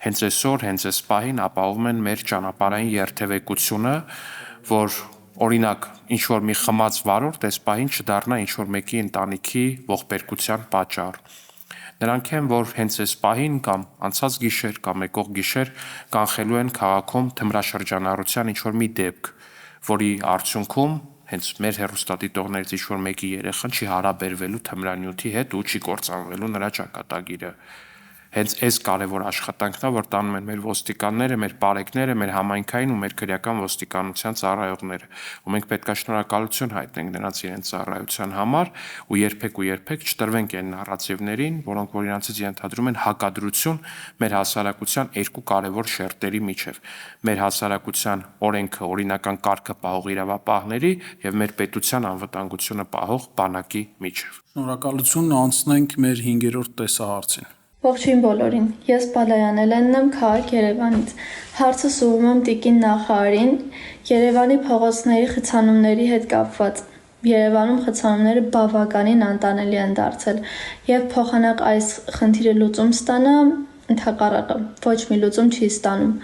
հենց այսօր, հենց այս պահին ապահովում են մեր ճանապարհային երթևեկությունը, որ օրինակ ինչ որ մի խմած վարորդ այս պահին չդառնա ինչ որ մեկի ընտանիքի ողբերգության պատճառ։ Նրանք են, որ հենց այս պահին կամ անցած գիշեր կամ եկող գիշեր կանխելու են քաղաքում թմրաշրջանառության ինչ որ մի դեպք, որի արդյունքում հենց մեր հեռուստադիտողներից ինչ որ մեկի երեխան չի հարաբերվելու թմրանյութի հետ ու չի կործանվելու նրա ճակատագիրը։ Հենց այս կարևոր աշխատանքն է, որ տանում են մեր ոստիկանները, մեր պարեկները, մեր համայնքային ու մեր քրեական ոստիկանության ծառայողները։ Ու մենք պետք է շնորհակալություն հայտնենք նրանց իրենց ծառայության համար ու երբեք չտրվենք այն նարատիվներին, որոնք որ իրենցից ենթադրում են հակադրություն մեր հասարակության երկու կարևոր շերտերի միջև։ Մեր հասարակության օրենքը, օրինական կարգը պահող իրավապահների եւ մեր պետության անվտանգությունը պահող բանակի միջև։ Շնորհակալություն, անցնենք մեր 5-րդ տեսահարցին։ Ողջույն բոլորին, ես Բալայան Էլենն եմ քաղաք Երևանից։ Հարցս ուղղում եմ տիկին նախարարին Երևանի փողոցների խցանումների հետ կապված։ Երևանում խցանումները բավականին անտանելի են դարձել եւ փոխանակ այս խնդիրը լուծում ստանա ընդհակառակը ոչ մի լուծում չի ստանում։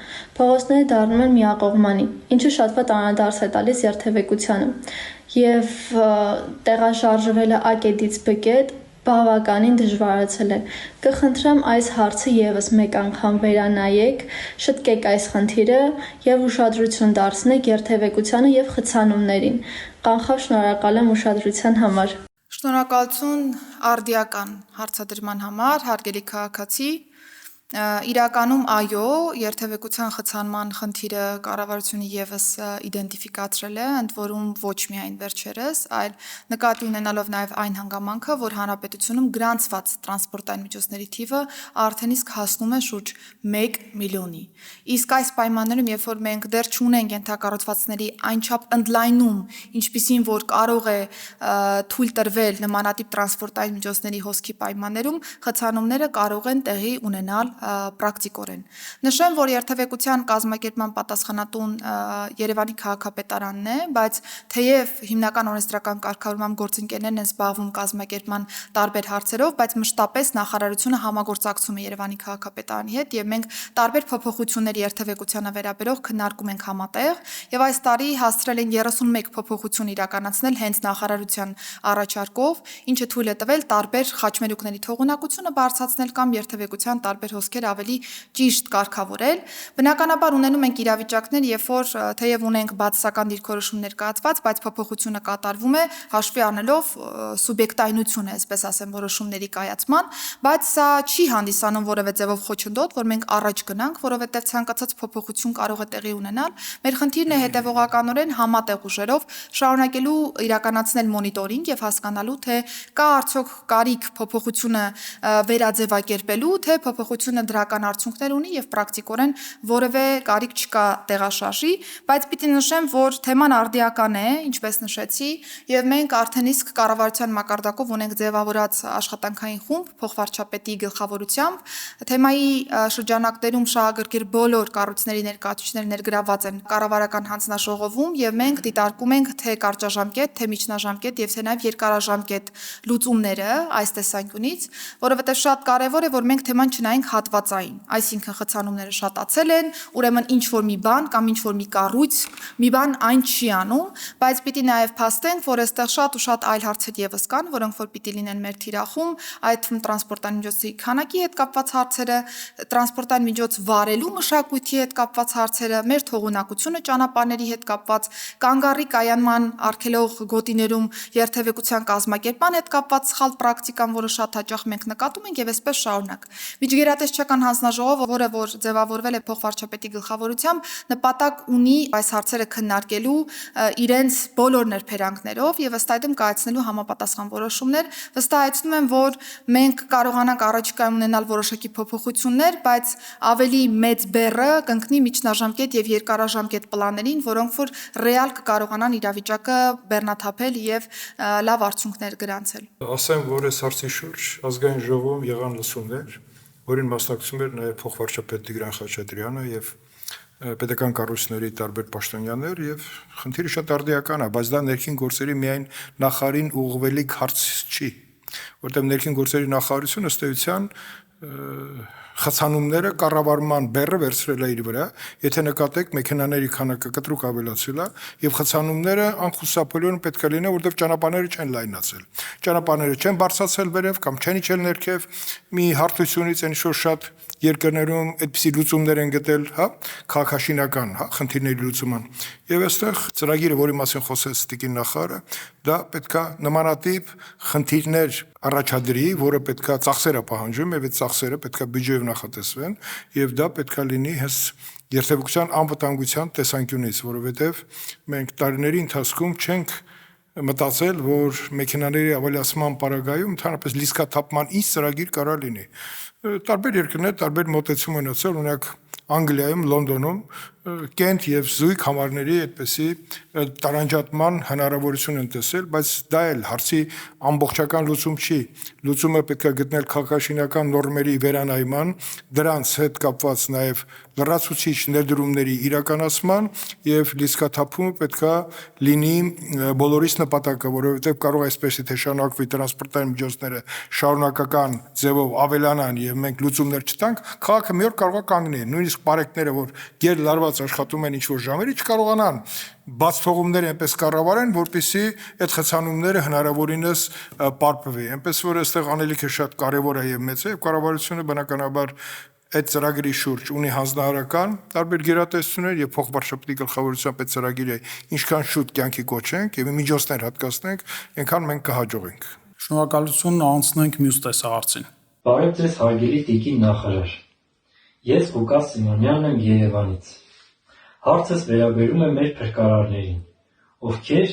Փողոցները դառնում են միակողմանի, ինչը շատ վատ անդրադարձ է տալիս երթևեկությանը եւ տեղաշարժվելը A կետից B կետ բավականին դժվարացել է։ Կխնդրեմ այս հարցը եւս մեկ անգամ վերանայեք, շտկեք այս խնդիրը եւ ուշադրություն դարձնեք երթևեկությանը եւ խցանումներին։ Կանխավ շնորհակալ եմ ուշադրության համար։ Շնորհակալություն արդիական հարցադրման համար, հարգելի քաղաքացի։ Իրականում այո, երթևեկության խցանման խնդիրը կառավարությունը եւս իդենտիֆիկացրել է, ընդ որում ոչ միայն վերջերս, այլ նկատի ունենալով նաեւ այն հանգամանքը, որ հանրապետությունում գրանցված տրանսպորտային միջոցների թիվը արդեն իսկ հասնում է շուրջ 1 միլիոնի։ Իսկ այս պայմաններում, երբ որ մենք դեռ չունենք ենթակառուցվածքների այնչափ ընդլայնում, ինչպիսին որ կարող է թույլ տրվել նմանատիպ տրանսպորտային միջոցների հոսքի պայմաններում, խցանումները կարող են տեղի ունենալ պրակտիկորեն։ Նշեմ, որ երթևեկության կազմակերպման պատասխանատուն Երևանի քաղաքապետարանն է, բայց թեև հիմնական օրենսդրական կարգավորման գործընկերներն են զբաղվում կազմակերպման տարբեր հարցերով, բայց մշտապես նախարարությունը համագործակցում է Երևանի քաղաքապետարանի հետ եւ մենք տարբեր փոփոխություններ երթևեկությանը վերաբերող քննարկում ենք համատեղ եւ այս տարի հասցրել են 31 փոփոխություն իրականացնել հենց նախարարության առաջարկով, ինչը թույլ է տվել տարբեր խաչմերուկների թողունակությունը բարձրացնել կամ երթևեկության տարբեր հոսքեր ավելի ճիշտ կարգավորել։ Բնականաբար ունենում ենք իրավիճակներ, երբ որ թեև ունենք բացասական դիրքորոշումներ կայացված, բայց փոփոխությունը կատարվում է հաշվի առնելով սուբյեկտայնությունը, այսպես ասեմ, որոշումների կայացման, բայց սա չի հանդիսանում որևէ ձևով խոչընդոտ, որ մենք առաջ գնանք, որովհետև ցանկացած փոփոխություն կարող է տեղի ունենալ։ Մեր խնդիրն է հետևողականորեն համատեղ ուժերով շարունակելու իրականացնել մոնիտորինգ եւ հասկանալու, թե կա արդյոք կարիք փոփոխությունը վերաձևակերպելու, թե փոփոխությունը դրական արդյունքներ ունի եւ պրակտիկորեն որևէ կարիք չկա տեղաշարժի, բայց պիտի նշեմ, որ թեման արդիական է, ինչպես նշեցի, եւ մենք արդեն իսկ կառավարության մակարդակով ունենք ձևավորած աշխատանքային խումբ փոխվարչապետի գլխավորությամբ։ Թեմայի շրջանակներում շահագրգիռ բոլոր կառույցների ներկայացուցիչներ ներգրաված են կառավարական հանձնաժողովում եւ մենք դիտարկում ենք թե կարճաժամկետ, թե միջնաժամկետ եւ թե նաեւ երկարաժամկետ լուծումները այս տեսանկյունից, որովհետեւ շատ կարեւոր է, որ մենք թեման չնայենք հատվածային, այսինքն խցանումները շատացել են, ուրեմն ինչ որ մի բան կամ ինչ որ մի կառույց, մի բան այն չի անում, բայց պիտի նաեւ փաստենք, որ այստեղ շատ ու շատ այլ հարցեր եւս կան, որոնք որ պիտի լինեն մեր թիրախում, այդ թվում տրանսպորտային միջոցի քանակի հետ կապված հարցերը, տրանսպորտային միջոց վարելու մշակույթի հետ կապված հարցերը, մեր թողունակությունը ճանապարհների հետ կապված, կանգառի կայանման արգելող գոտիներում երթևեկության կազմակերպման հետ կապված սխալ պրակտիկան, որը շատ հաճախ մենք նկատում ենք եւ այսպես շարունակ։ Միջգերատեսչական հանձնաժողովը, որը որ ձևավորվել է փոխվարչապետի գլխավորությամբ, նպատակ ունի այս հարցերը քննարկելու իրենց բոլոր ներբերանքներով եւ ըստ այդմ կայացնելու համապատասխան որոշումներ։ Վստահեցնում եմ, որ մենք կարողանանք առաջիկայում ունենալ որոշակի փոփոխություններ, բայց ավելի մեծ բեռը կընկնի միջնաժամկետ եւ երկարաժամկետ պլաններին, որոնք որ ռեալ կկարողանան իրավիճակը բեռնաթափել եւ լավ արդյունքներ գրանցել։ Ասեմ, որ այս հարցի շուրջ ազգային ժողովում եղան լսումներ, որին մասնակցում էր նաեւ փոխվարչապետ Տիգրան Խաչատրյանը եւ պետական կառույցների տարբեր պաշտոնյաներ եւ խնդիրը շատ արդիական է, բայց դա ներքին գործերի միայն նախարարին ուղղվելիք հարց չի, որտեղ ներքին գործերի նախարարությունը ըստ էության խցանումները կառավարման բեռը վերցրել է իր վրա, եթե նկատեք մեքենաների քանակը կտրուկ ավելացել է եւ խցանումները անխուսափելիորեն պետք է լինեն, որտեղ ճանապարհները չեն լայնացել։ Ճանապարհները չեն բարձրացել վերև կամ չեն իջել ներքև, մի հարթությունից այն շուտ շատ երկրներում այդպիսի լուծումներ են գտել, հա, քաղաքաշինական, հա, խնդիրների լուծման։ Եվ այստեղ ծրագիրը, որի մասին խոսեց Տիկին նախարարը, դա պետքա նմանատիպ խնդիրներ առաջադրի, որը պետքա ծախսերը պահանջում եւ այդ ծախսերը պետքա բյուջեով նախատեսվեն եւ դա պետքա լինի հենց երթևեկության անվտանգության տեսանկյունից, որովհետեւ մենք տարիների ընթացքում չենք մտածել, որ մեքենաների ավելացման պարագայում ընդհանրապես լիցքաթափման ինչ ծրագիր կարա լինի։ Տարբեր երկրներ տարբեր մոտեցում են ունեցել, օրինակ Անգլիայում, Լոնդոնում կենտ եւ զույգ համարների այդպեսի տարանջատման հնարավորություն են տեսել, բայց դա էլ հարցի ամբողջական լուծում չի։ Լուծումը պետք է գտնել քաղաքաշինական նորմերի վերանայման, դրանց հետ կապված նաեւ լրացուցիչ ներդրումների իրականացման եւ լիցքաթափումը պետք է լինի բոլորիս նպատակը, որովհետեւ կարող է այսպես թե շարունակվի տրանսպորտային միջոցները շարունակական ձևով ավելանան եւ մենք լուծումներ չտանք, քաղաքը մի օր կարող է կանգնել, նույնիսկ բարեկները, որ գերլարված աշխատում են ինչ-որ ժամերի, չկարողանան բաց թողումներ այնպես կառավարեն, որպեսզի այդ խցանումները հնարավորինս պարփվի։ Այնպես որ այստեղ անելիքը շատ կարեւոր է եւ մեծ է, եւ կառավարությունը բնականաբար այդ ծրագրի շուրջ ունի հանձնարարական տարբեր գերատեսչություններ եւ փոխվարչապետի գլխավորությամբ այդ ծրագիրը ինչքան շուտ կյանքի կոչենք եւ միջոցներ հատկացնենք, այնքան մենք կհաջողենք։ Շնորհակալություն, անցնենք մյուս տեսահարցին։ Բարև ձեզ, հարգելի Տիկին նախարար։ Ես Ղուկաս Սիմոնյանն եմ Երևանից։ Հարցս վերաբերում է մեր փրկարարներին, ովքեր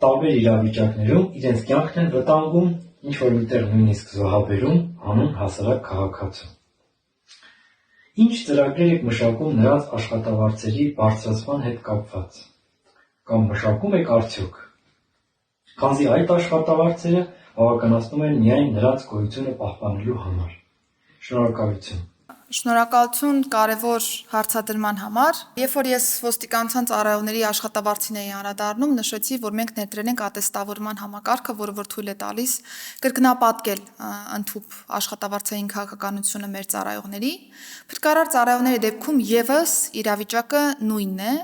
տարբեր իրավիճակներում իրենց կյանքն են վտանգում, ինչ որ միտեղ նույնիսկ զոհաբերում անուն հասարակ քաղաքացու։ Ինչ ծրագրեր եք մշակում նրանց աշխատավարձերի բարձրացման հետ կապված, կամ մշակում եք արդյոք, քանզի այդ աշխատավարձերը բավականացնում են միայն նրանց գոյությունը պահպանելու համար։ Շնորհակալություն։ Շնորհակալություն կարևոր հարցադրման համար։ Երբ որ ես ոստիկանության ծառայողների աշխատավարձին էի անդրադառնում, նշեցի, որ մենք ներդրել ենք ատեստավորման համակարգը, որը որ թույլ է տալիս կրկնապատկել ընդհանուր աշխատավարձային քաղաքականությունը մեր ծառայողների։ Փրկարար ծառայողների դեպքում եւս իրավիճակը նույնն է,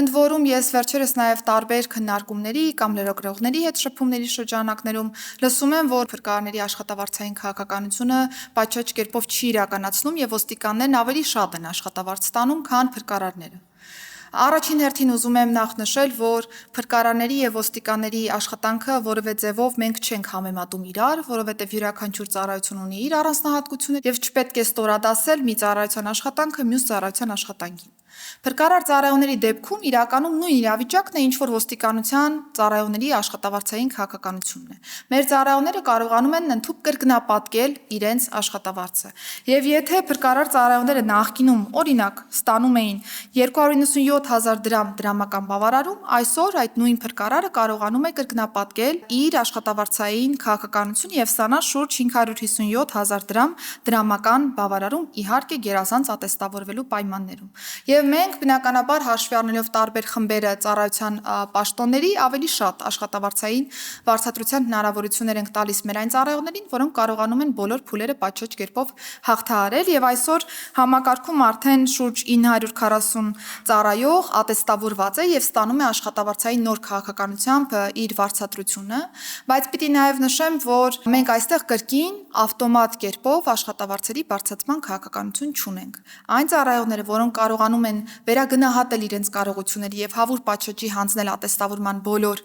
ընդ որում ես վերջերս նաև տարբեր քննարկումների կամ լրագրողների հետ շփումների շրջանակներում լսում եմ, որ փրկարարների աշխատավարձային քաղաքականությունը պատշաճ կերպով չի իրականացնում եւ ոստիկաններն ավելի շատ են աշխատավարձ ստանում, քան փրկարարները։ Առաջին հերթին ուզում եմ նախ նշել, որ փրկարարների եւ ոստիկանների աշխատանքը որևէ ձևով մենք չենք համեմատում իրար, որովհետեւ յուրաքանչյուր ծառայություն ունի իր առանձնահատկությունը եւ չպետք է ստորադասել մի ծառայության աշխատանքը մյուս ծառայության աշխատանքին։ Փրկարար ծառայողների դեպքում իրականում նույն իրավիճակն է, ինչ որ ոստիկանության ծառայողների աշխատավարձային քաղաքականությունն է։ Մեր ծառայողները կարողանում են ընդհանուր կրկնապատկել իրենց աշխատավարձը։ Եվ եթե փրկարար ծառայողները նախկինում օրինակ ստանում էին 297,000 դրամ դրամական բավարարում, այսօր այդ նույն փրկարարը կարողանում է կրկնապատկել իր աշխատավարձային քաղաքականությունը եւ ստանալ շուրջ 557,000 դրամ դրամական բավարարում, իհարկե գերազանց ատեստավորվելու պայմաններում։ Եվ մենք բնականաբար հաշվի առնելով տարբեր խմբերը ծառայության պաշտոնների ավելի շատ աշխատավարձային վարձատրության հնարավորություններ ենք տալիս մեր այն ծառայողներին, որոնք կարողանում են բոլոր փուլերը պատշաճ կերպով հաղթահարել եւ այսօր համակարգում արդեն շուրջ 940 ծառայող ատեստավորված է եւ ստանում է աշխատավարձային նոր քաղաքականությամբ իր վարձատրությունը, բայց պիտի նաեւ նշեմ, որ մենք այստեղ կրկին ավտոմատ կերպով աշխատավարձերի բարձրացման քաղաքականություն չունենք։ Այն ծառայողները, որոնք կարողանում են վերագնահատել իրենց կարողությունները եւ հավուր պատշաճի հանձնել ատեստավորման բոլոր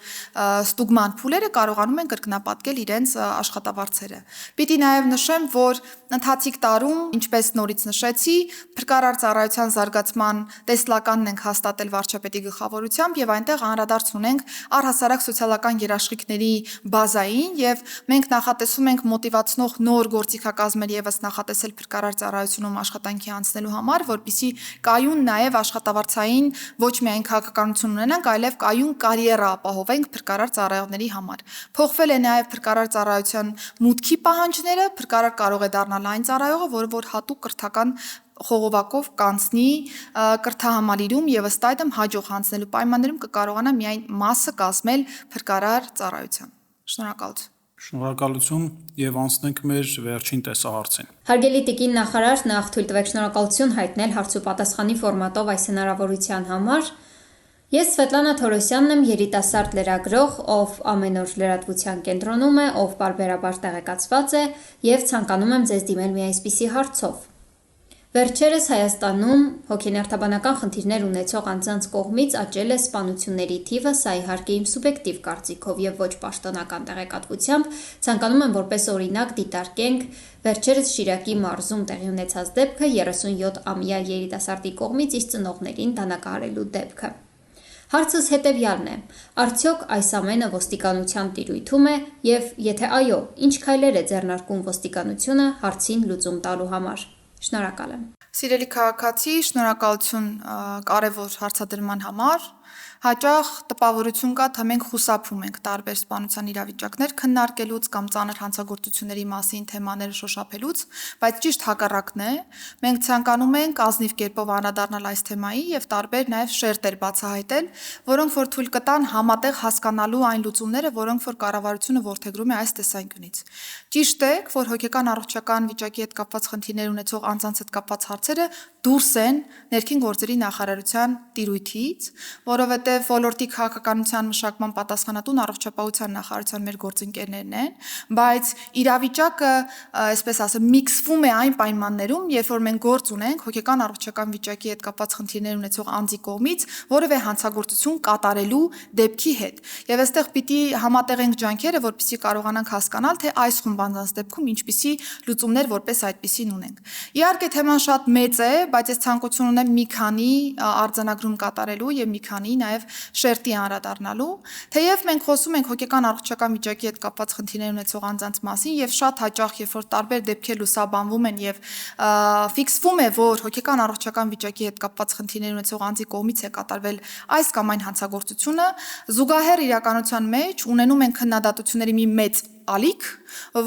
ստուգման փուլերը, կարողանում են կրկնապատկել իրենց աշխատավարձերը։ Պիտի նաեւ նշեմ, որ ընթացիկ տարում, ինչպես նորից նշեցի, փրկարար ծառայության զարգացման տեսլականն ենք հաստատել վարչապետի գլխավորությամբ եւ այնտեղ անդրադարձ ունենք առհասարակ սոցիալական երաշխիքների բազային եւ մենք նախատեսում ենք մոտիվացնող նոր գործիքակազմեր եւս նախատեսել փրկարար ծառայությունում աշխատանքի անցնելու համար, որպեսզի կայուն նաև աշխատավարձային ոչ միայն քաղաքականություն ունենանք, այլև կայուն կարիերա ապահովենք փրկարար ծառայողների համար։ Փոխվել է նաև փրկարար ծառայության մուտքի պահանջները, փրկարար կարող է դառնալ այն ծառայողը, որ հատուկ կրթական խողովակով կանցնի կրթահամալիրում եւ ըստ այդմ հաջող հանձնելու պայմաններում կկարողանա միայն մասը կազմել փրկարար ծառայության։ Շնորհակալություն։ Շնորհակալություն եւ անցնենք մեր վերջին տեսահարցին։ Հարգելի տիկին նախարար, նախ թույլ տվեք շնորհակալություն հայտնել հարց ու պատասխանի ֆորմատով այս հնարավորության համար։ Ես Սվետլանա Թորոսյանն եմ, երիտասարդ լրագրող, ով ամեն օր լրատվության կենտրոնում է, ով բարբերաբար տեղեկացված է եւ ցանկանում եմ ձեզ դիմել մի այսպիսի հարցով։ Վերջերս Հայաստանում հոգեներթաբանական խնդիրներ ունեցող անձանց կողմից աճել է սպանությունների թիվը, սա իհարկե իմ սուբյեկտիվ կարծիքով եւ ոչ պաշտոնական տեղեկատվությամբ, ցանկանում եմ որպես օրինակ դիտարկենք վերջերս Շիրակի մարզում տեղի ունեցած դեպքը 37-ամյա երիտասարդի կողմից իր ծնողներին դանակահարելու դեպքը։ Հարցս հետևյալն է. արդյոք այս ամենը ոստիկանության տիրույթում է եւ եթե այո, ինչ քայլեր է ձեռնարկում ոստիկանությունը հարցին լուծում տալու համար։ Շնորհակալ եմ։ Սիրելի քաղաքացի, շնորհակալություն կարևոր հարցադրման համար։ Հաճախ տպավորություն կա, թե մենք խուսափում ենք տարբեր սպանության իրավիճակներ քննարկելուց կամ ծանր հանցագործությունների մասին թեմաները շոշափելուց, բայց ճիշտ հակառակն է։ Մենք ցանկանում ենք ազնիվ կերպով անդրադառնալ այս թեմայի եւ տարբեր նաեւ շերտեր բացահայտել, որոնք որ թույլ կտան համատեղ հասկանալու այն լուծումները, որոնք որ կառավարությունը որդեգրում է այս տեսանկյունից։ Ճիշտ է, որ հոգեկան առողջական վիճակի հետ կապված խնդիրներ ունեցող անձանց հետ կապված հարցերը դուրս են ներքին գործերի նախարարության տիրույթից, որովհետև ոլորտի քաղաքականության մշակման պատասխանատուն առողջապահության նախարարության մեր գործընկերներն են, բայց իրավիճակը, այսպես ասեմ, միքսվում է այն պայմաններում, երբ որ մենք գործ ունենք հոգեկան առողջական վիճակի հետ կապված խնդիրներ ունեցող անձի կողմից որևէ հանցագործություն կատարելու դեպքի հետ։ Եվ այստեղ պիտի համատեղենք ջանքերը, որպեսզի կարողանանք հասկանալ, թե այս խումբ անձանց դեպքում ինչպիսի լուծումներ որպես այդպիսին ունենք։ Իհարկե թեման շատ մեծ է, բայց ես ցանկություն ունեմ մի քանի արձանագրում կատարելու եւ մի քանի նաեւ շերտի անդրադառնալու, թեև մենք խոսում ենք հոգեկան առողջական վիճակի հետ կապված խնդիրներ ունեցող անձանց մասին եւ շատ հաճախ երբ որ տարբեր դեպքեր լուսաբանվում են եւ ֆիքսվում է, որ հոգեկան առողջական վիճակի հետ կապված խնդիրներ ունեցող անձի կողմից է կատարվել այս կամ այն հանցագործությունը, զուգահեռ իրականության մեջ ունենում են քննադատությունների մի մեծ ալիք,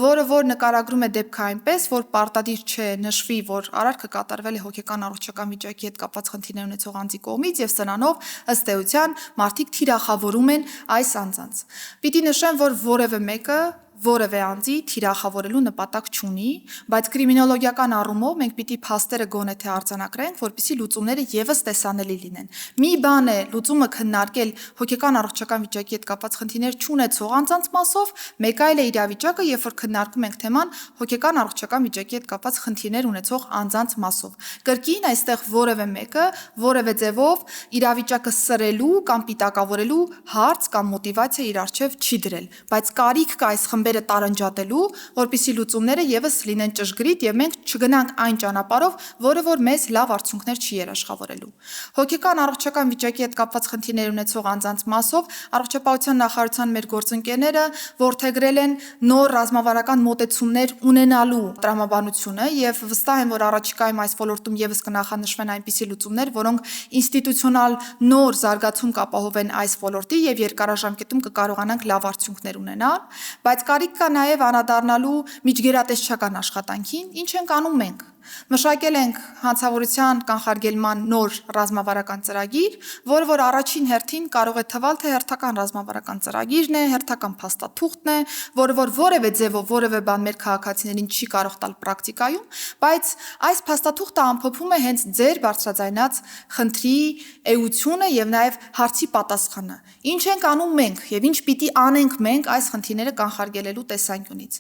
որը որ նկարագրում է դեպքը այնպես, որ պարտադիր չէ նշվի, որ արարքը կատարվել է հոգեկան առողջական վիճակի հետ կապված խնդիրներ ունեցող անձի կողմից եւ սրանով ըստ էության մարդիկ թիրախավորում են այս անձանց։ Պիտի նշեմ, որ որևէ մեկը որևէ անձի թիրախավորելու նպատակ չունի, բայց կրիմինոլոգիական առումով մենք պիտի փաստերը գոնե թե արձանագրենք, որպեսզի լուծումները եւս տեսանելի լինեն։ Մի բան է լուծումը քննարկել հոգեկան առողջական վիճակի հետ կապված խնդիրներ չունեցող անձանց մասով, մեկ այլ է իրավիճակը, երբ որ քննարկում ենք թեման հոգեկան առողջական վիճակի հետ կապված խնդիրներ ունեցող անձանց մասով։ Կրկին այստեղ որևէ մեկը որևէ ձևով իրավիճակը սրելու կամ պիտակավորելու հարց կամ մոտիվացիա իր առջև չի դրել, բայց կարիք կա այս խմբերը տարանջատելու, որպեսզի լուծումները եւս լինեն ճշգրիտ եւ մենք չգնանք այն ճանապարհով, որը որ մեզ լավ արդյունքներ չի երաշխավորելու։ Հոգեկան առողջական վիճակի հետ կապված խնդիրներ ունեցող անձանց մասով առողջապահության նախարարության մեր գործընկերները որդեգրել են նոր ռազմավարական մոտեցումներ ունենալու տրամաբանությունը եւ վստահ եմ, որ առաջիկայում այս ոլորտում եւս կնախանշվեն այնպիսի լուծումներ, որոնք ինստիտուցիոնալ նոր զարգացում կապահովեն այս ոլորտի եւ երկարաժամկետում կկարողանանք լավ արդյունքներ ունենալ, բայց կարիք կա նաև անդրադառնալու միջգերատեսչական աշխատանքին, ինչ ենք անում մենք։ Մշակել ենք հանցավորության կանխարգելման նոր ռազմավարական ծրագիր, որը որ առաջին հերթին կարող է թվալ, թե հերթական ռազմավարական ծրագիրն է, հերթական փաստաթուղթն է, որը որ որևէ ձևով որևէ բան մեր քաղաքացիներին չի կարող տալ պրակտիկայում, բայց այս փաստաթուղթը ամփոփում է հենց ձեր բարձրաձայնած խնդրի էությունը եւ նաեւ հարցի պատասխանը։ Ինչ ենք անում մենք եւ ինչ պիտի անենք մենք այս խնդիրները կանխարգելելու տեսանկյունից։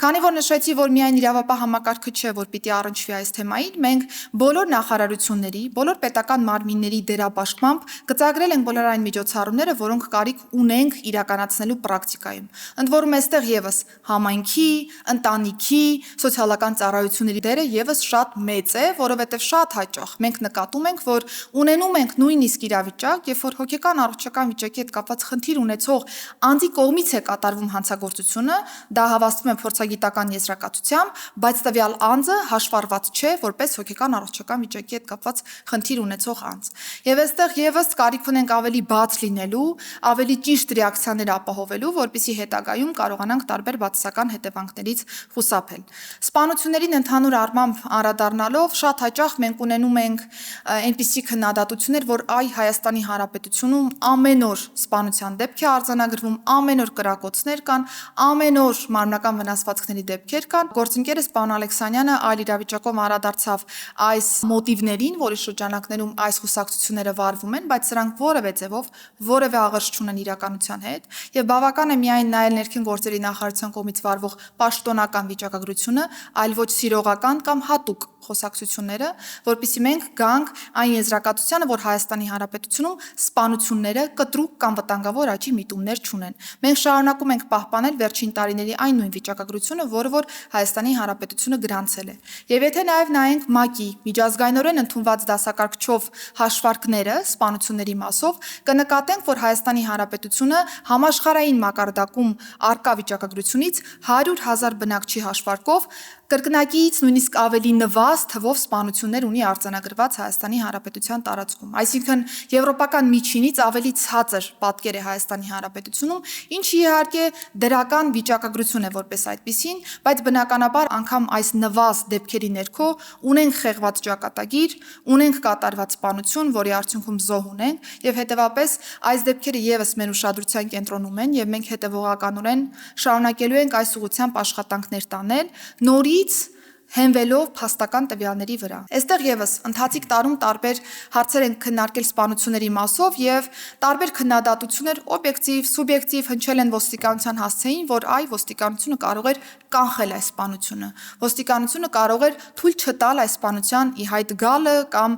Քանի որ նշեցի, որ միայն իրավապահ համակարգը չէ, որ պիտի առնչվի այս թեմային, մենք բոլոր նախարարությունների, բոլոր պետական մարմինների դերաբաշխմամբ գծագրել ենք բոլոր այն միջոցառումները, որոնք կարիք ունենք իրականացնելու պրակտիկայում։ Ընդ որում այստեղ եւս համայնքի, ընտանիքի, սոցիալական ծառայությունների դերը եւս շատ մեծ է, որովհետեւ շատ հաճախ մենք նկատում ենք, որ ունենում ենք նույնիսկ իրավիճակ, երբ որ հոգեկան առողջական վիճակի հետ կապված խնդիր ունեցող անձի կողմից է կատարվում հանցագործությունը, դա հավաստվում է փորձագիտական եզրակացությամբ, բայց տվյալ անձը հաշվառված չէ որպես հոգեկան առողջական վիճակի հետ կապված խնդիր ունեցող անձ։ Եվ այստեղ եւս կարիք ունենք ավելի բաց լինելու, ավելի ճիշտ ռեակցիաներ ապահովելու, որպեսզի հետագայում կարողանանք տարբեր բացասական հետևանքներից խուսափել։ Սպանություններին ընդհանուր առմամբ անդրադառնալով շատ հաճախ մենք ունենում ենք այնպիսի քննադատություններ, որ Հայաստանի Հանրապետությունում ամեն օր սպանության դեպք է արձանագրվում, ամեն օր կրակոցներ կան, ամեն օր մարմնական վնասվածքների դեպքեր կան։ Գործընկերս պարոն Ալեքսանյանը այլ իրավիճակով անդրադարձավ այս մոտիվներին, որի շրջանակներում այս խուսակցությունները վարվում են, բայց սրանք որևէ ձևով որևէ աղերս չունեն իրականության հետ, եւ բավական է միայն նայել ներքին գործերի նախարարության կողմից վարվող պաշտոնական վիճակագրությունը, այլ ոչ սիրողական կամ հատուկ խոսակցությունները, որpիսի մենք գանք այն եզրակացությանը, որ Հայաստանի Հանրապետությունում սպանությունները կտրուկ կամ վտանգավոր աճի միտումներ չունեն։ Մենք շարունակում ենք պահպանել վերջին տարիների այն նույն վիճակագրությունը, որը որ Հայաստանի Հանրապետությունը գրանցել է։ Եվ եթե նաև նայենք ՄԱԿ-ի միջազգայինորեն ընդունված դասակարգչով հաշվարկները սպանությունների մասով, կնկատենք, որ Հայաստանի Հանրապետությունը համաշխարհային մակարդակում արկա վիճակագրությունից 100,000 բնակչի հաշվարկով կրկնակիից նույնիսկ ավելի նվազ թվով սպանություններ ունի արձանագրված Հայաստանի Հանրապետության տարածքում։ Այսինքն եվրոպական միջինից ավելի ցածր պատկեր է Հայաստանի Հանրապետությունում, ինչը իհարկե դրական վիճակագրություն է որպես այդպիսին, բայց բնականաբար անգամ այս նվազ դեպքերի ներքո ունենք խեղված ճակատագիր, ունենք կատարված սպանություն, որի արդյունքում զոհ ունենք, եւ հետեւապես այս դեպքերը եւս մեր ուշադրության կենտրոնում են եւ մենք հետեւողականորեն շարունակելու ենք այս ուղղությամբ աշխատանքներ տանել, նորից հենվելով փաստական տվյալների վրա։ Այստեղ եւս ընթացիկ տարում տարբեր հարցեր են քննարկել սպանությունների մասով եւ տարբեր քննադատություններ օբյեկտիվ, սուբյեկտիվ հնչել են ոստիկանության հասցեին, որ ոստիկանությունը կարող էր կանխել այս սպանությունը։ Ոստիկանությունը կարող էր թույլ չտալ այս սպանության ի հայտ գալը կամ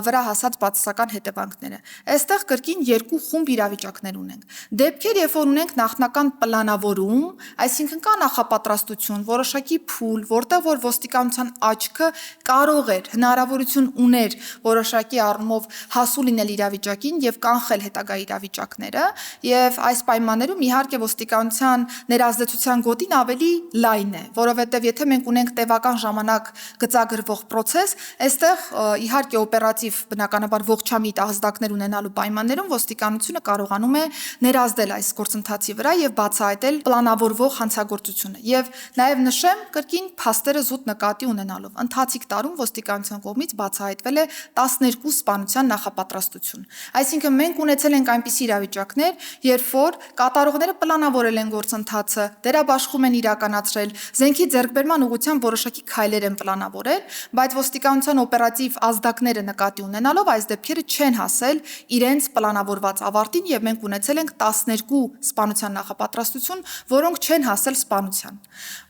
վրա հասած բացասական հետևանքները։ Այստեղ կրկին երկու խումբ իրավիճակներ ունենք։ Դեպքեր, երբ որ ունենք նախնական պլանավորում, այսինքն կա նախապատրաստություն, որոշակի փուլ, որտեղ որ ոստիկանության աչքը կարող էր, հնարավորություն ուներ որոշակի առումով հասու լինել իրավիճակին եւ կանխել հետագա իրավիճակները, եւ այս պայմաններում իհարկե ոստիկանության ներազդեցության գոտին ավելի լայն է, որովհետեւ եթե մենք ունենք տևական ժամանակ գծագրվող process, այստեղ իհարկե օպերատիվ բնականաբար ողջամիտ ազդակներ ունենալու պայմաններում ոստիկանությունը կարողանում է ներազդել այս գործընթացի վրա եւ բացահայտել պլանավորվող հանցագործությունը։ Եվ նաեւ նշեմ կրկին փաստերը զուտ նկատի ունենալով ընթացիկ տարում ոստիկանության կողմից բացահայտվել է 12 սպանության նախապատրաստություն։ Այսինքն մենք ունեցել ենք այնպիսի իրավիճակներ, երբ որ կատարողները պլանավորել են գործընթացը, դերաբաշխում են իրականացրել, զենքի ձեռքբերման ուղղությամբ որոշակի քայլեր են պլանավորել, բայց ոստիկանության օպերատիվ ազդակները նկատի ունենալով այս դեպքերը չեն հասել իրենց պլանավորված ավարտին եւ մենք ունեցել ենք 12 սպանության նախապատրաստություն, որոնք չեն հասել սպանության։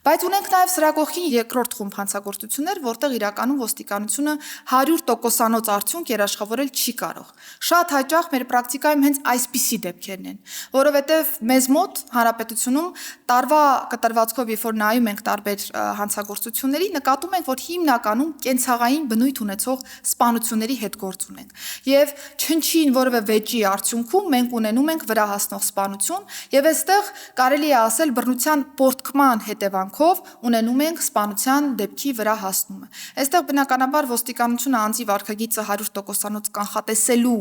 Բայց ունենք նաև սրա կողքին երկրորդ խումբ հանցագործություններ, որտեղ իրականում ոստիկանությունը 100%-անոց արդյունք երաշխավորել չի կարող։ Շատ հաճախ մեր պրակտիկայում հենց այսպիսի դեպքերն են, որովհետև մեզ մոտ հանրապետությունում տարվա կտրվածքով, երբ որ նայում ենք տարբեր հանցագործությունների, նկատում ենք, որ հիմնականում կենցաղային բնույթ ունեցող սպանությունների հետ գործ ունենք։ Եվ չնչին որևէ վեճի արդյունքում մենք ունենում ենք վրա հասնող սպանություն, եւ այստեղ կարելի է ասել բռնության պորտքման հետևանքով ունենում ենք սպանության դեպքի վրա հասնումը։ Այստեղ բնականաբար ոստիկանությունը անձի վարքագիծը 100%-անոց կանխատեսելու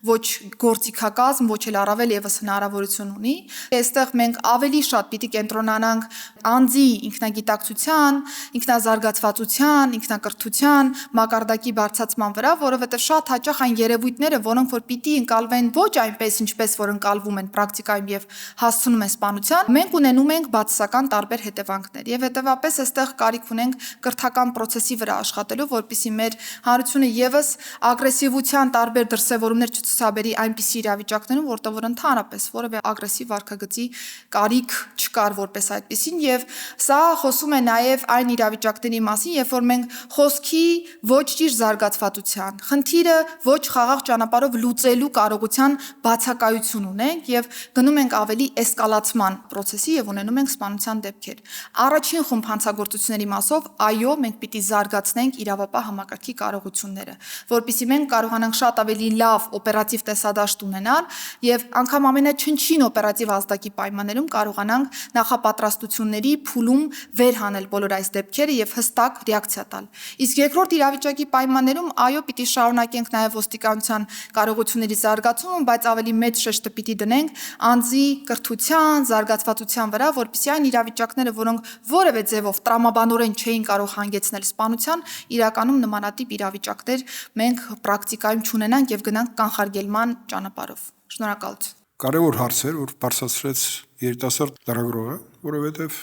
ոչ գործիքակազմ, ոչ էլ առավել եւս հնարավորություն ունի։ Այստեղ մենք ավելի շատ պիտի կենտրոնանանք անձի ինքնագիտակցության, ինքնազարգացվածության, ինքնակրթության, մակարդակի բարձրացման վրա, որովհետեւ շատ հաճախ այն երևույթները, որոնք որ պիտի ընկալվեն ոչ այնպես, ինչպես որ ընկալվում են պրակտիկայում եւ հասցնում են սպանության, մենք ունենում ենք բացասական տարբեր հետևանքներ եւ հետեւապես այստեղ կարիք ունենք կրթական process-ի վրա աշխատելու, որպեսզի մեր հանրությունը եւս ագրեսիվության տարբեր դրսեւորումներ չցուցաբերի այնպիսի իրավիճակներում, որտեղ որ ընդհանրապես որևէ ագրեսիվ վարքագծի կարիք չկար որպես այդպեսին եւ սա խոսում է նաեւ այն իրավիճակների մասին, երբ որ մենք խոսքի ոչ ճիշտ զարգացվածության, խնդիրը ոչ խաղաղ ճանապարհով լուծելու կարողության բացակայություն ունենք եւ գնում ենք ավելի էսկալացման process-ի եւ ունենում ենք սպանության դեպքեր։ Առաջին խումբ հանցագործությունների մասով այո, մենք պիտի զարգացնենք իրավապահ համակարգի կարողությունները, որpիսի մենք կարողանանք շատ ավելի լավ օպերատիվ տեսադաշտ ունենալ եւ անգամ ամենաչնչին օպերատիվ ազդակի պայմաններում կարողանանք նախապատրաստությունների փուլում վեր հանել բոլոր այս դեպքերը եւ հստակ ռեակցիա տալ։ Իսկ երկրորդ իրավիճակի պայմաններում այո, պիտի շարունակենք նաեւ ոստիկանության կարողությունների զարգացումը, բայց ավելի մեծ շեշտը պիտի դնենք անձի կրթության, զարգացվածության վրա, որպեսզի այն իրավիճակները, որոնք որևէ ձևով տրամաբանորեն չէին կարող հանգեցնել սպանության, իրականում նմանատիպ իրավիճակներ մենք պրակտիկայում չունենանք եւ գնանք կանխարգելման ճանապարհով։ Շնորհակալություն։ Կարևոր հարց էր, որ բարձրացրեց երիտասարդ լրագրողը, որովհետեւ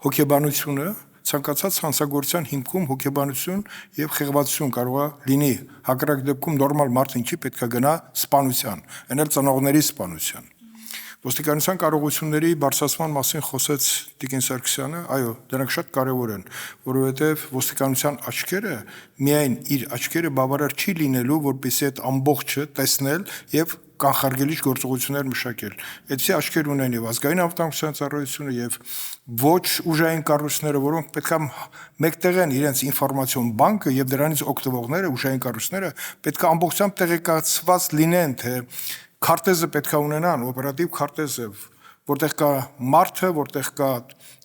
հոգեբանությունը ցանկացած հանցագործության հիմքում հոգեբանություն եւ խեղվածություն կարող է լինի։ Հակառակ դեպքում նորմալ մարդ ինչի պետք է գնա սպանության, այնել ծնողների սպանության։ Ոստիկանության կարողությունների բարձրացման մասին խոսեց Տիկին Սարգսյանը, այո, դրանք շատ կարևոր են, որովհետև ոստիկանության աչքերը միայն իր աչքերը բավարար չի լինելու, որպեսզի այդ ամբողջը տեսնել եւ կանխարգելիչ գործողություններ մշակել։ Այդպիսի աչքեր ունեն եւ ազգային անվտանգության ծառայությունը եւ ոչ ուժային կառույցները, որոնք պետք է մեկտեղ են իրենց ինֆորմացիոն բանկը եւ դրանից օգտվողները, ուժային կառույցները պետք է ամբողջությամբ տեղեկացված լինեն, թե քարտեզը պետք է ունենան, օպերատիվ քարտեզը, որտեղ կա մարդը, որտեղ կա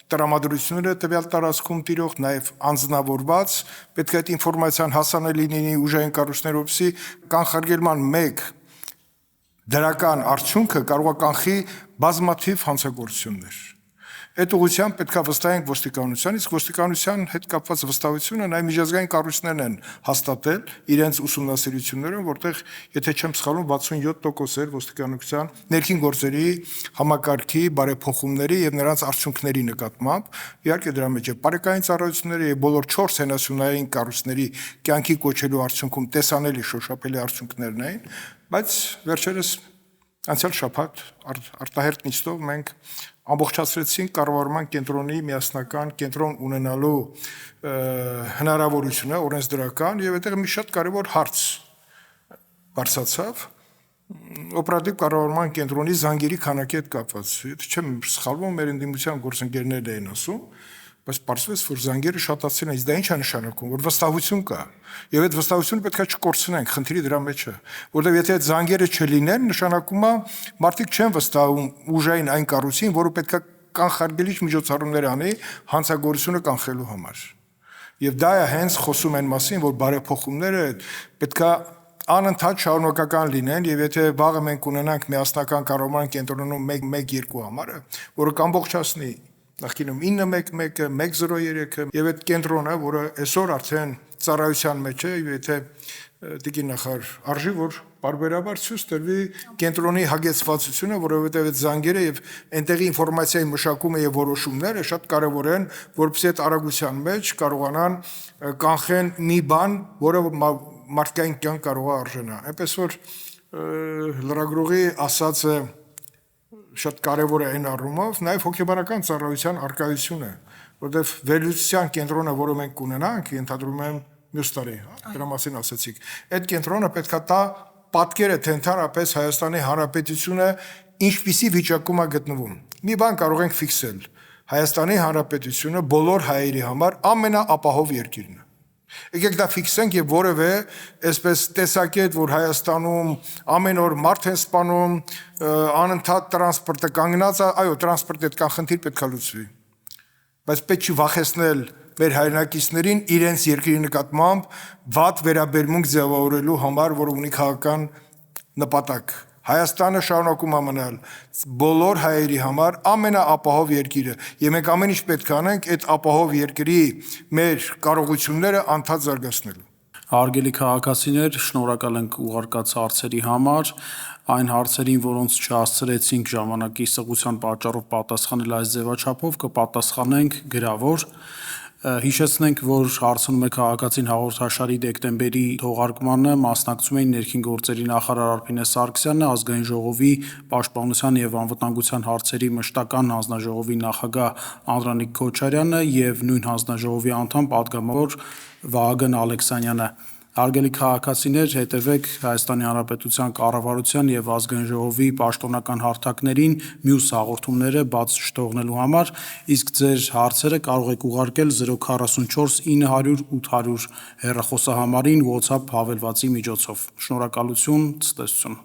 տրամադրությունները տվյալ տարածքում տիրող, նաև անձնավորված, պետք է այդ ինֆորմացիան հասանելի լինի ուժային կառույցներով, որպեսզի կանխարգելման մեկ դրական արդյունքը կարող է կանխի բազմաթիվ հանցագործություններ։ Այդ ուղղությամբ պետք է վստահենք ոստիկանության, իսկ ոստիկանության հետ կապված վստահությունը նաև միջազգային կառույցներն են հաստատել իրենց ուսումնասիրություններում, որտեղ, եթե չեմ սխալվում, 67% էր ոստիկանության ներքին գործերի համակարգի բարեփոխումների եւ նրանց արդյունքների նկատմամբ, իհարկե դրա մեջ է բարեկային ծառայությունները եւ բոլոր 4 հենասյունային կառույցների կյանքի կոչելու արդյունքում տեսանելի շոշափելի արդյունքներն էին, բայց վերջերս անցյալ շաբաթ արտահերտ նիստով մենք ամբողջացրեցինք կառավարման կենտրոնի միասնական կենտրոն ունենալու հնարավորությունը օրենսդրական եւ այդտեղ մի շատ կարեւոր հարց բարձրացավ օպերատիվ կառավարման կենտրոնի զանգերի քանակի հետ կապված։ Եթե չեմ սխալվում, մեր ընդդիմության գործընկերներն էին ասում, բայց պարզվեց, որ զանգերը շատացին, այս դա ինչ է նշանակում, որ վստահություն կա։ Եվ այդ վստահությունը պետք է չկորցնենք, խնդիրի դրա մեջ է, որովհետև եթե այդ զանգերը չլինեն, նշանակում է մարդիկ չեն վստահում ուժային այն կառույցին, որը պետք է կանխարգելիչ միջոցառումներ անի հանցագործությունը կանխելու համար։ Եվ դա է հենց խոսում այն մասին, որ բարեփոխումները պետք է անընդհատ շարունակական լինեն, եւ եթե վաղը մենք ունենանք միասնական կառավարման կենտրոնում 1-1-2 համարը, որը կամբողջացնի նախկինում 9-1-1-ը, 1-0-3-ը, եւ այդ կենտրոնը, որը այսօր արդեն ծառայության մեջ է, եւ եթե տիկին նախարար արժի, որ բարբերաբար ցույց տրվի կենտրոնի հագեցվածությունը, որովհետև այդ զանգերը եւ այնտեղի ինֆորմացիայի մշակումը եւ որոշումները շատ կարեւոր են, որովհետեւ այդ արագության մեջ կարողանան կանխեն մի բան, որը մարդկային կյանք կարող է արժանա։ Այնպես որ լրագրողի ասածը շատ կարևոր է այն առումով, նաեւ հոգեբանական ծառայության արկայությունը, որովհետեւ վերլուծության կենտրոնը, որը մենք կունենանք, ենթադրում եմ մյուս տարի, դրա մասին ասացիք։ Այդ կենտրոնը պետքա տա պատկերը, թե ընդհանրապես Հայաստանի Հանրապետությունը ինչպիսի վիճակում է գտնվում։ Մի բան կարող ենք ֆիքսել. Հայաստանի Հանրապետությունը բոլոր հայերի համար ամենաապահով երկիրն է։ Եկեք դա ֆիքսենք եւ որևէ այսպես տեսակետ, որ Հայաստանում ամեն օր մարդ են սպանում, անընդհատ տրանսպորտը կանգնած է, այո, տրանսպորտի հետ կան խնդիր, պետքա լուծվի։ Բայց պետք չի վախեցնել մեր հայրենակիցներին իրենց երկրի նկատմամբ վատ վերաբերմունք ձևավորելու համար, որը ունի քաղաքական նպատակ։ Հայաստանը շարունակում է մնալ բոլոր հայերի համար ամենաապահով երկիրը, եւ մենք ամեն ինչ պետք է անենք այդ ապահով երկրի մեր կարողությունները անդադ զարգացնելու։ Հարգելի քաղաքացիներ, շնորհակալ ենք ուղարկած հարցերի համար, այն հարցերին, որոնց չհասցրեցինք ժամանակի սղության պատճառով պատասխանել այս ձևաչափով, կպատասխանենք գրավոր։ Հիշեցնենք, որ հարցնում է քաղաքացին հաղորդաշարի դեկտեմբերի թողարկմանը մասնակցում էին ներքին գործերի նախարար Արփինե Սարգսյանը, ազգային ժողովի պաշտպանության եւ անվտանգության հարցերի մշտական հանձնաժողովի նախագահ Անդրանիկ Քոչարյանը եւ նույն հանձնաժողովի անդամ պատգամավոր Վահագն Ալեքսանյանը։ Հարգելի քաղաքացիներ, հետևեք Հայաստանի Հանրապետության կառավարության եւ ազգային ժողովի պաշտոնական հարթակներին մյուս հաղորդումները բաց չթողնելու համար, իսկ ձեր հարցերը կարող եք ուղարկել 044 900 800 հեռախոսահամարին WhatsApp հավելվածի միջոցով։ Շնորհակալություն, ցտեսություն։